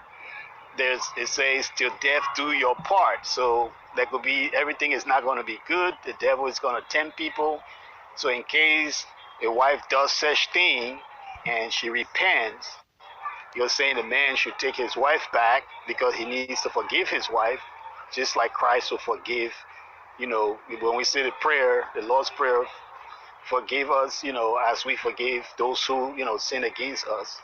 It says till death do your part. So that could be everything is not going to be good. The devil is going to tempt people. So in case a wife does such thing and she repents, you're saying the man should take his wife back because he needs to forgive his wife, just like Christ will forgive. When we say the prayer, the Lord's Prayer, forgive us, as we forgive those who, sin against us.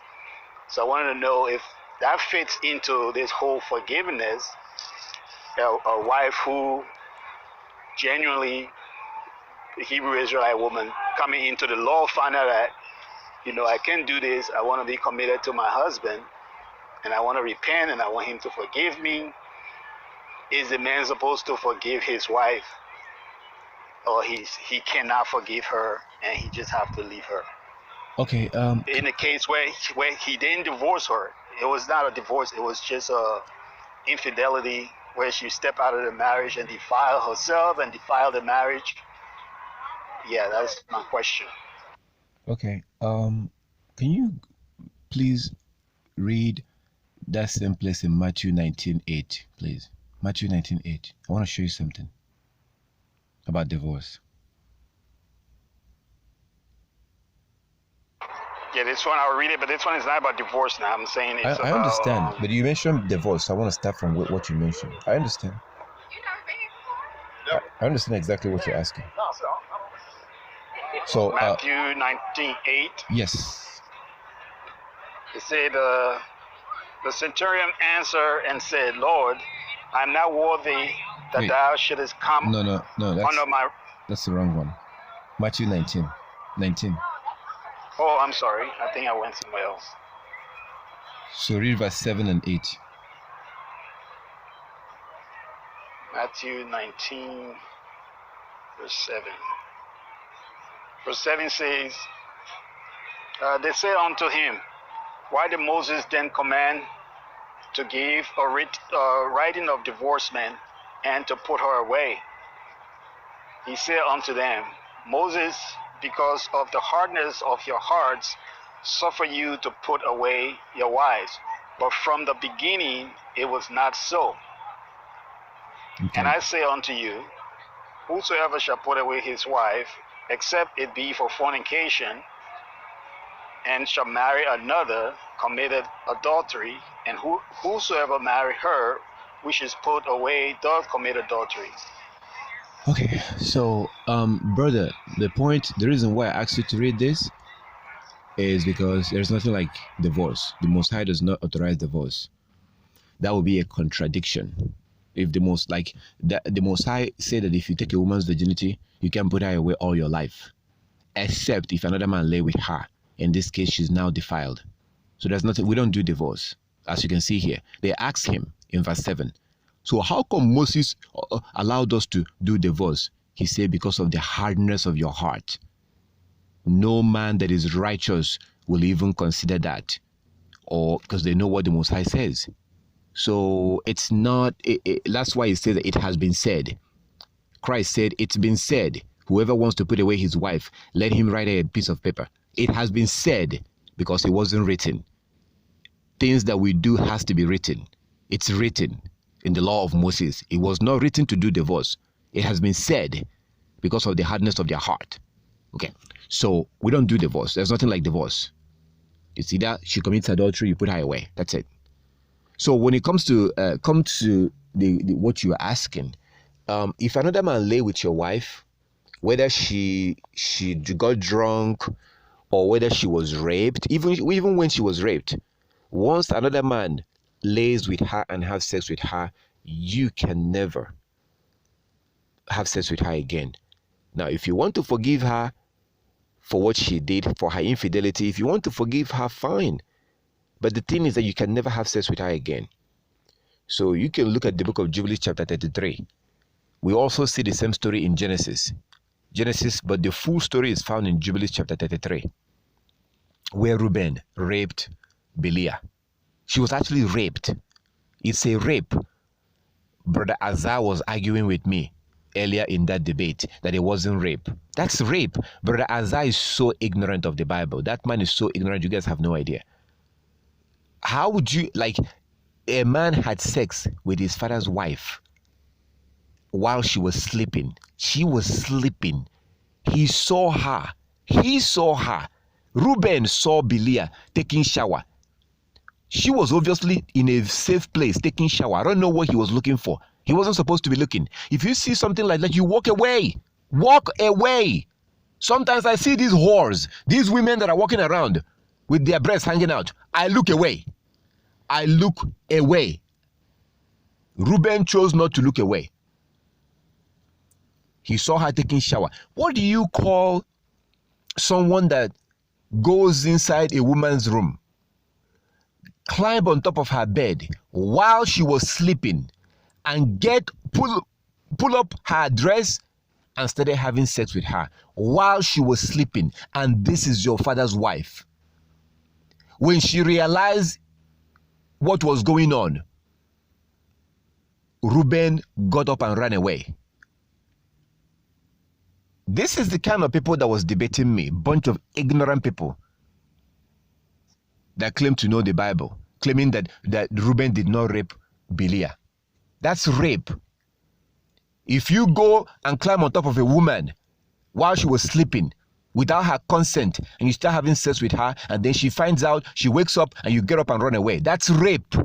So I wanted to know if that fits into this whole forgiveness. A wife who genuinely, the Hebrew Israelite woman, coming into the law, find out that, I can't do this. I want to be committed to my husband, and I want to repent, and I want him to forgive me. Is the man supposed to forgive his wife, or he cannot forgive her, and he just have to leave her? Okay. In the case where he didn't divorce her, it was not a divorce. It was just a infidelity where she stepped out of the marriage and defiled herself and defiled the marriage. Yeah, that's my question. Okay. Can you please read that same place in Matthew 19:8, please? Matthew 19:8. I want to show you something about divorce. Yeah, this one I'll read it, but this one is not about divorce now. I'm saying it's about... I understand, but you mentioned divorce. I want to start from what you mentioned. I understand. I understand exactly what you're asking. So Matthew 19:8. Yes. It said, the centurion answered and said, Lord, I'm not worthy that thou shouldest come No, under my... That's the wrong one. Matthew 19. Oh, I'm sorry. I think I went somewhere else. So read verse 7 and 8. Matthew 19, verse 7. Verse 7 says, they said unto him, why did Moses then command to give a writing of divorcement and to put her away? He said unto them, Moses, because of the hardness of your hearts, suffer you to put away your wives. But from the beginning it was not so. Okay. And I say unto you, whosoever shall put away his wife, except it be for fornication, and shall marry another, committed adultery, and whosoever marry her, which is put away, doth commit adultery. Okay, so brother, the reason why I asked you to read this is because there's nothing like divorce. The Most High does not authorize divorce. That would be a contradiction. If the Most High said that if you take a woman's virginity, you can put her away all your life, except if another man lay with her. In this case, she's now defiled. So there's nothing. We don't do divorce, as you can see here. They asked him in verse 7. So how come Moses allowed us to do divorce? He said, because of the hardness of your heart. No man that is righteous will even consider that, or because they know what the Most High says. So it's not, that's why he says that it has been said. Christ said, it's been said. Whoever wants to put away his wife, let him write a piece of paper. It has been said because it wasn't written. Things that we do has to be written. It's written in the law of Moses. It was not written to do divorce. It has been said because of the hardness of their heart. Okay, so we don't do divorce. There's nothing like divorce. It's either she commits adultery, you put her away. That's it. So when it comes to what you're asking, if another man lay with your wife, whether she got drunk or whether she was raped, even when she was raped, once another man lays with her and have sex with her, you can never have sex with her again. Now, if you want to forgive her for what she did, for her infidelity, if you want to forgive her, fine. But the thing is that you can never have sex with her again. So you can look at the book of Jubilees chapter 33. We also see the same story in Genesis, but the full story is found in Jubilees chapter 33, where Reuben raped Belial. She was actually raped. It's a rape. Brother Azar was arguing with me earlier in that debate that it wasn't rape. That's rape. Brother Azar is so ignorant of the Bible. That man is so ignorant, you guys have no idea. How would you, like, a man had sex with his father's wife while she was sleeping. She was sleeping. He saw her. Reuben saw Belial taking shower. She was obviously in a safe place taking shower. I don't know what he was looking for. He wasn't supposed to be looking. If you see something like that, you walk away. Walk away. Sometimes I see these whores, these women that are walking around with their breasts hanging out. I look away. Reuben chose not to look away. He saw her taking shower. What do you call someone that goes inside a woman's room, climb on top of her bed while she was sleeping, and pull up her dress and started having sex with her while she was sleeping, and this is your father's wife? When she realized what was going on, Reuben got up and ran away. This is the kind of people that was debating me, bunch of ignorant people that claim to know the Bible, claiming that Reuben did not rape Belial. That's rape. If you go and climb on top of a woman while she was sleeping without her consent, and you start having sex with her, and then she finds out, she wakes up, and you get up and run away, that's rape.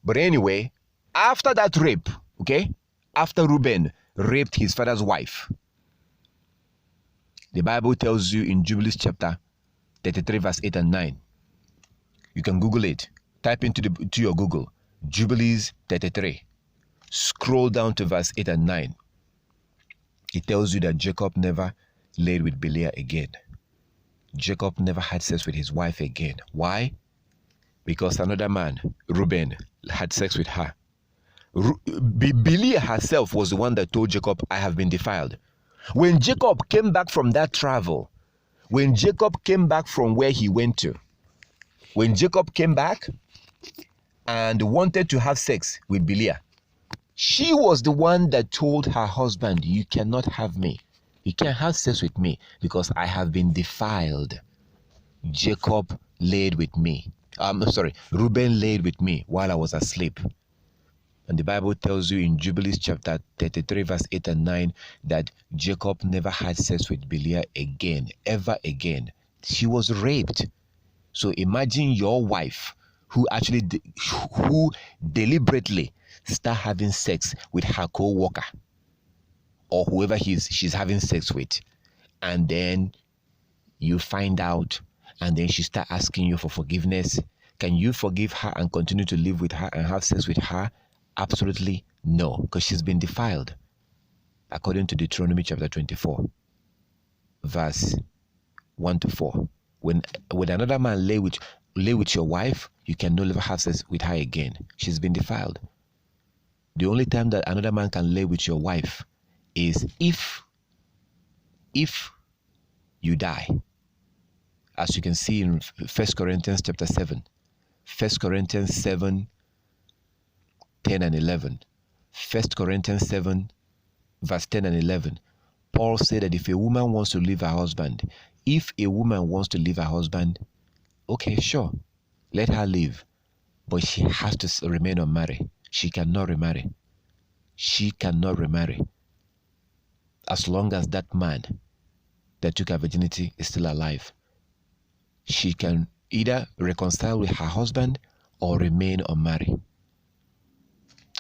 But anyway, after that rape, okay, after Reuben raped his father's wife, the Bible tells you in Jubilees chapter 33 verse 8 and 9. You can Google it. Type into your Google, Jubilees 33. Scroll down to verse 8 and 9. It tells you that Jacob never laid with Belial again. Jacob never had sex with his wife again. Why? Because another man, Reuben, had sex with her. Belial herself was the one that told Jacob, I have been defiled. When Jacob came back from that travel, when Jacob came back from where he went to, when Jacob came back and wanted to have sex with Belial, she was the one that told her husband, you cannot have me. You can't have sex with me because I have been defiled. Jacob laid with me. Reuben laid with me while I was asleep. And the Bible tells you in Jubilees chapter 33 verse 8 and 9 that Jacob never had sex with Belial again, ever again. She was raped. So imagine your wife who deliberately start having sex with her co-worker or whoever she's having sex with, and then you find out, and then she start asking you for forgiveness. Can you forgive her and continue to live with her and have sex with her? Absolutely no, because she's been defiled. According to Deuteronomy chapter 24, verse 1 to 4. When another man lay with your wife, you can no longer have sex with her again. She's been defiled. The only time that another man can lay with your wife is if you die. As you can see in 1 Corinthians chapter 7. 1 Corinthians 7, 10 and 11. 1 Corinthians 7, verse 10 and 11. Paul said that if a woman wants to leave her husband, okay, sure, let her leave. But she has to remain unmarried. She cannot remarry. As long as that man that took her virginity is still alive. She can either reconcile with her husband or remain unmarried.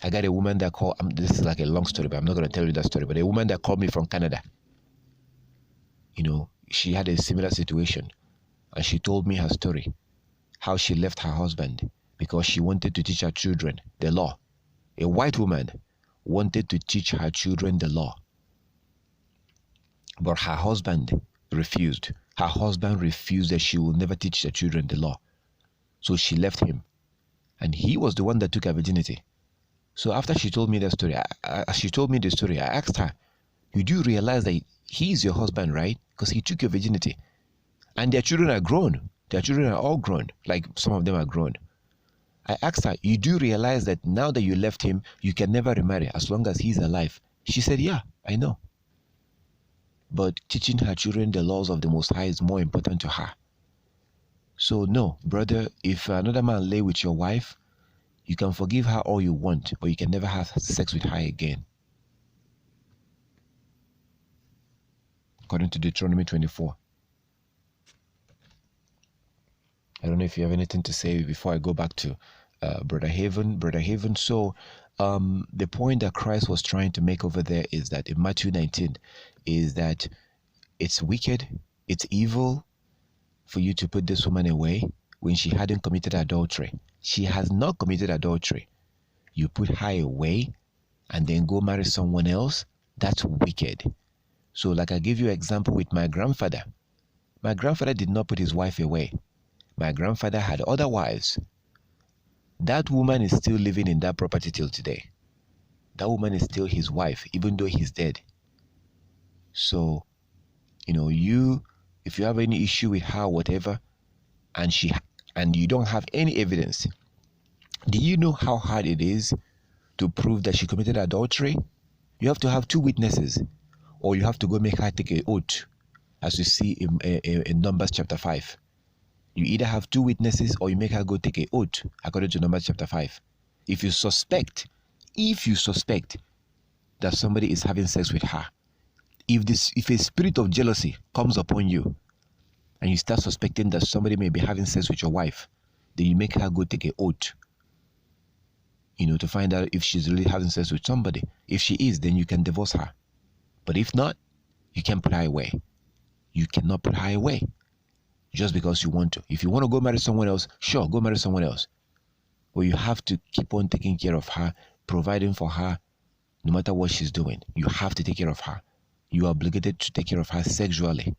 I got a woman that called, this is like a long story, but I'm not going to tell you that story, but a woman that called me from Canada. You know, she had a similar situation, and she told me her story, how she left her husband because she wanted to teach her children the law. A white woman wanted to teach her children the law, but her husband refused. Her husband refused that she will never teach her children the law. So she left him and he was the one that took her virginity. So after she told me the story, I asked her, you do realize that he's your husband, right? Because he took your virginity. And their children are grown. Their children are all grown. Like some of them are grown. I asked her, you do realize that now that you left him, you can never remarry as long as he's alive? She said, yeah, I know. But teaching her children the laws of the Most High is more important to her. So no, brother, if another man lay with your wife, you can forgive her all you want, but you can never have sex with her again. According to Deuteronomy 24. I don't know if you have anything to say before I go back to Brother Haven. Brother Haven, so the point that Christ was trying to make over there is that in Matthew 19 is that it's wicked, it's evil for you to put this woman away when she hadn't committed adultery. She has not committed adultery. You put her away and then go marry someone else. That's wicked. So like I give you an example with my grandfather. My grandfather did not put his wife away. My grandfather had other wives. That woman is still living in that property till today. That woman is still his wife, even though he's dead. So, you know, if you have any issue with her, whatever, and you don't have any evidence, do you know how hard it is to prove that she committed adultery? You have to have 2 witnesses, or you have to go make her take an oath, as you see in Numbers chapter 5. You either have 2 witnesses or you make her go take an oath, according to Numbers chapter 5. If you suspect that somebody is having sex with her, if a spirit of jealousy comes upon you and you start suspecting that somebody may be having sex with your wife, then you make her go take an oath, you know, to find out if she's really having sex with somebody. If she is, then you can divorce her. But if not, you can't put her away. You cannot put her away just because you want to. If you want to go marry someone else, sure, go marry someone else. But you have to keep on taking care of her, providing for her, no matter what she's doing. You have to take care of her. You are obligated to take care of her sexually,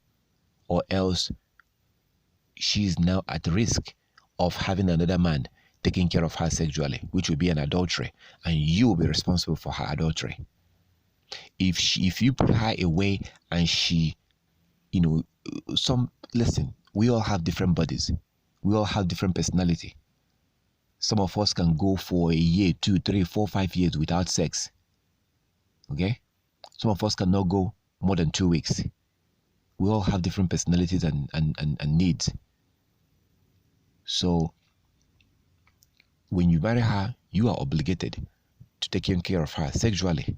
or else she's now at risk of having another man taking care of her sexually, which will be an adultery, and you will be responsible for her adultery. If you put her away and she, you know, listen, we all have different bodies. We all have different personality. Some of us can go for a year, 2, 3, 4, 5 years without sex. Okay? Some of us cannot go more than 2 weeks. We all have different personalities and needs. So, when you marry her, you are obligated to take care of her sexually.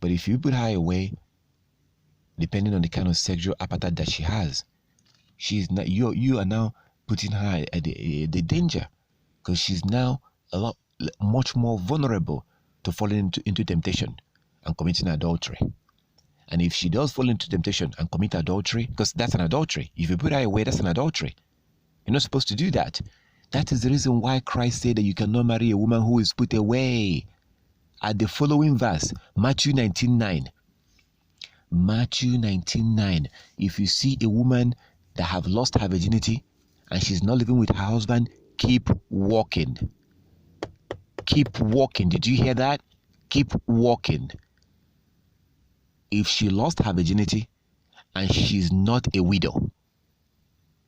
But if you put her away, depending on the kind of sexual appetite that she has, she's not. You are now putting her at the danger, because she's now much more vulnerable to falling into temptation and committing adultery. And if she does fall into temptation and commit adultery, because that's an adultery. If you put her away, that's an adultery. You're not supposed to do that. That is the reason why Christ said that you cannot marry a woman who is put away. At the following verse, Matthew 19:9. Matthew 19:9. If you see a woman that have lost her virginity and she's not living with her husband, keep walking. Keep walking. Did you hear that? Keep walking. If she lost her virginity and she's not a widow,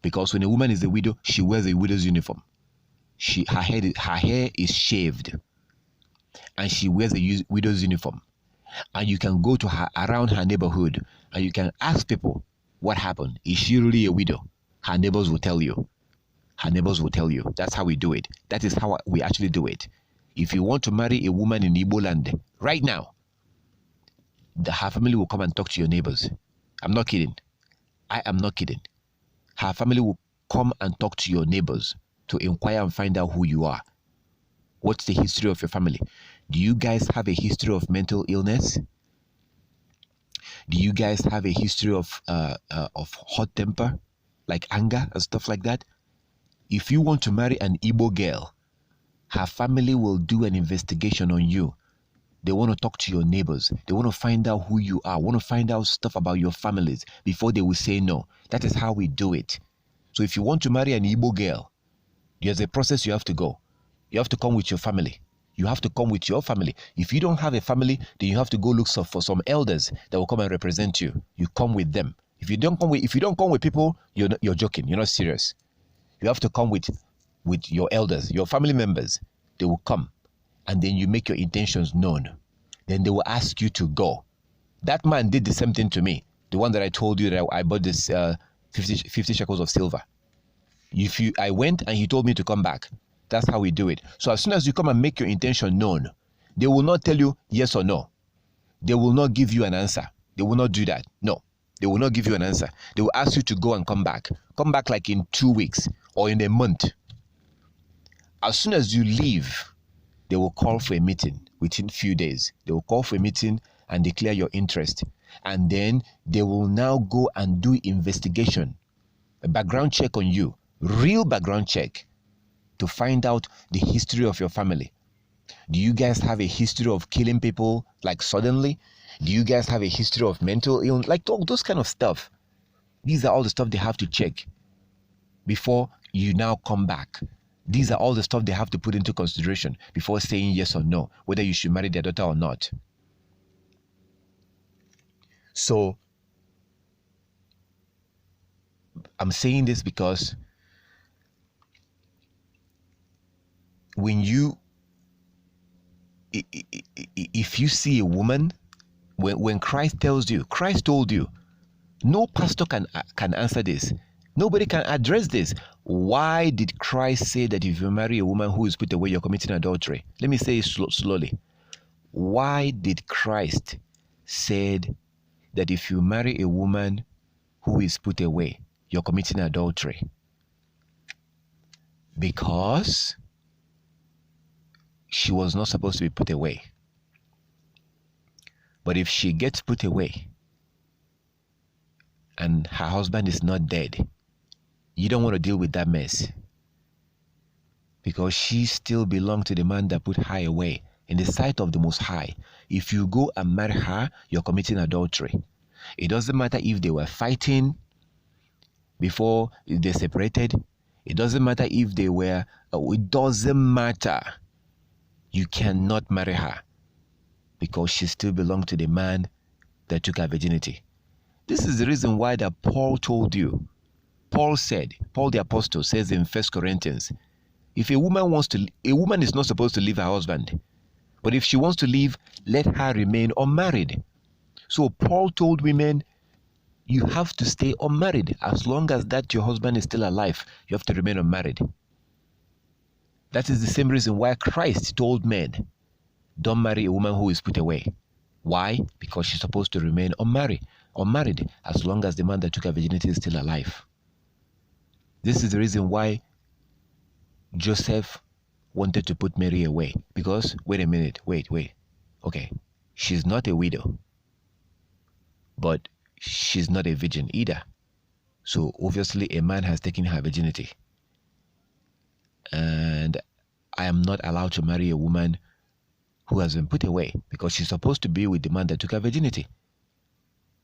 because when a woman is a widow, she wears a widow's uniform. Her hair is shaved, and she wears a widow's uniform. And you can go to her around her neighborhood, and you can ask people what happened. Is she really a widow? Her neighbors will tell you. Her neighbors will tell you. That's how we do it. That is how we actually do it. If you want to marry a woman in Igbo land right now, her family will come and talk to your neighbors. I'm not kidding. I am not kidding. Her family will come and talk to your neighbors to inquire and find out who you are. What's the history of your family? Do you guys have a history of mental illness? Do you guys have a history of hot temper, like anger and stuff like that? If you want to marry an Igbo girl, her family will do an investigation on you. They want to talk to your neighbors. They want to find out who you are, want to find out stuff about your families before they will say no. That is how we do it. So if you want to marry an Igbo girl, There's a process you have to go. You have to come with your family. You have to come with your family. If you don't have a family, then you have to go look for some elders that will come and represent you. You come with them. If you don't come with people, you're joking. You're not serious. You have to come with your elders, your family members. They will come, and then you make your intentions known. Then they will ask you to go. That man did the same thing to me. The one that I told you that I bought this 50 shekels of silver. I went and he told me to come back. That's how we do it. So as soon as you come and make your intention known, they will not tell you yes or no. They will not give you an answer. They will not do that. No, they will not give you an answer. They will ask you to go and come back. Come back like in 2 weeks or in a month. As soon as you leave, they will call for a meeting within a few days. They will call for a meeting and declare your interest. And then they will now go and do investigation, a background check on you, real background check, to find out the history of your family. Do you guys have a history of killing people like suddenly? Do you guys have a history of mental illness? Like all those kind of stuff. These are all the stuff they have to check before you now come back. These are all the stuff they have to put into consideration before saying yes or no, whether you should marry their daughter or not. So, I'm saying this because when if you see a woman, when Christ told you, no pastor can answer this. Nobody can address this. Why did Christ say that if you marry a woman who is put away, you're committing adultery? Let me say it slowly. Why did Christ say that if you marry a woman who is put away, you're committing adultery? Because she was not supposed to be put away. But if she gets put away and her husband is not dead, you don't want to deal with that mess, because she still belongs to the man that put her away. In the sight of the Most High, if you go and marry her, you're committing adultery. It doesn't matter if they were fighting before they separated. It doesn't matter if they were, it doesn't matter. You cannot marry her because she still belongs to the man that took her virginity. This is the reason why that Paul told you. Paul the apostle says in 1 Corinthians, if a woman is not supposed to leave her husband, but if she wants to leave, let her remain unmarried. So Paul told women, you have to stay unmarried. As long as that your husband is still alive, you have to remain unmarried. That is the same reason why Christ told men, don't marry a woman who is put away. Why? Because she's supposed to remain unmarried as long as the man that took her virginity is still alive. This is the reason why Joseph wanted to put Mary away. Because, wait a minute, wait. Okay, she's not a widow, but she's not a virgin either. So obviously a man has taken her virginity. And I am not allowed to marry a woman who has been put away, because she's supposed to be with the man that took her virginity.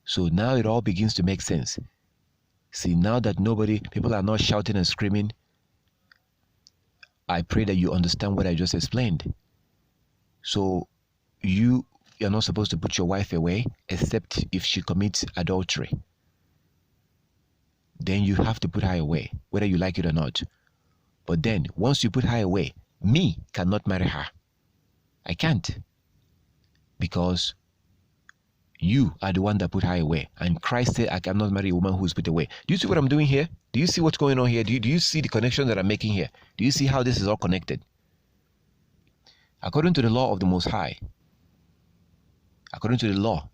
So now it all begins to make sense. See, now that people are not shouting and screaming, I pray that you understand what I just explained. So you're not supposed to put your wife away except if she commits adultery. Then you have to put her away, whether you like it or not. But then, once you put her away, me cannot marry her. I can't. Because you are the one that put her away. And Christ said, I cannot marry a woman who is put away. Do you see what I'm doing here? Do you see what's going on here? Do you see the connection that I'm making here? Do you see how this is all connected? According to the law of the Most High, according to the law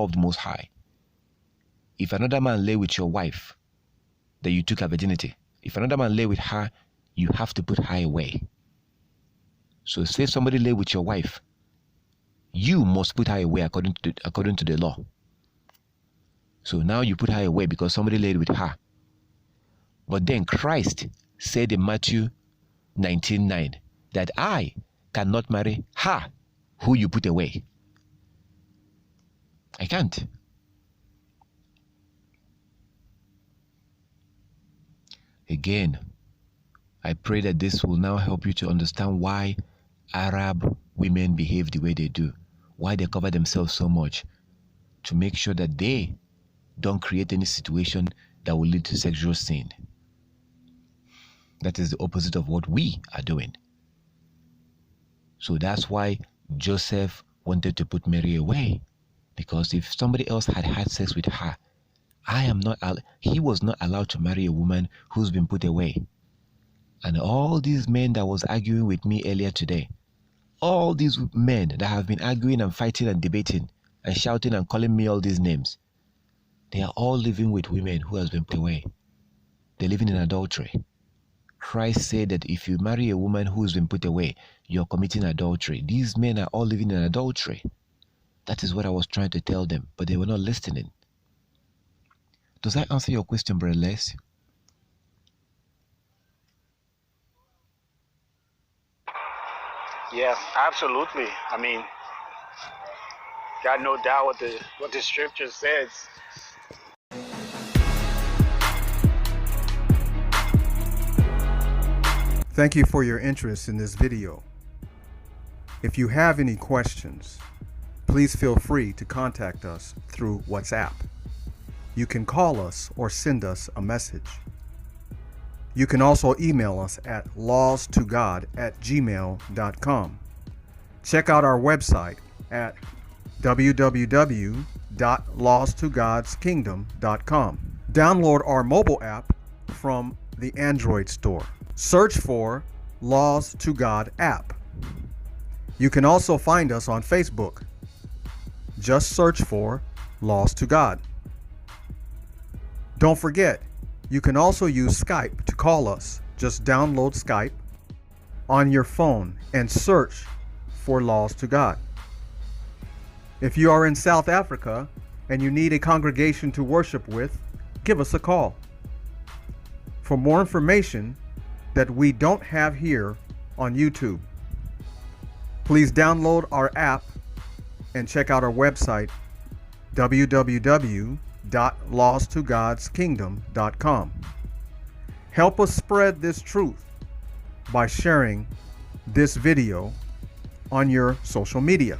of the Most High, if another man lay with your wife that you took her virginity, if another man lay with her, you have to put her away. So say somebody lay with your wife, you must put her away according to the law. So now you put her away because somebody laid with her. But then Christ said in Matthew 19:9 that I cannot marry her who you put away. I can't. Again, I pray that this will now help you to understand why Arab women behave the way they do, why they cover themselves so much, to make sure that they don't create any situation that will lead to sexual sin. That is the opposite of what we are doing. So that's why Joseph wanted to put Mary away, because if somebody else had had sex with her, he was not allowed to marry a woman who's been put away. And all these men that was arguing with me earlier today, all these men that have been arguing and fighting and debating and shouting and calling me all these names, they are all living with women who has been put away. They're living in adultery. Christ said that if you marry a woman who's been put away, you're committing adultery. These men are all living in adultery. That is what I was trying to tell them, but they were not listening. Does that answer your question, Brother Les? Yeah, absolutely. I mean, got no doubt what the scripture says. Thank you for your interest in this video. If you have any questions, please feel free to contact us through WhatsApp. You can call us or send us a message. You can also email us at lawstogod@gmail.com. Check out our website at www.lawstogodskingdom.com. Download our mobile app from the Android store. Search for Laws to God app. You can also find us on Facebook. Just search for Laws to God. Don't forget, you can also use Skype to call us. Just download Skype on your phone and search for Laws to God. If you are in South Africa and you need a congregation to worship with, give us a call. For more information that we don't have here on YouTube, please download our app and check out our website, www.lawstogodskingdom.com. Help us spread this truth by sharing this video on your social media.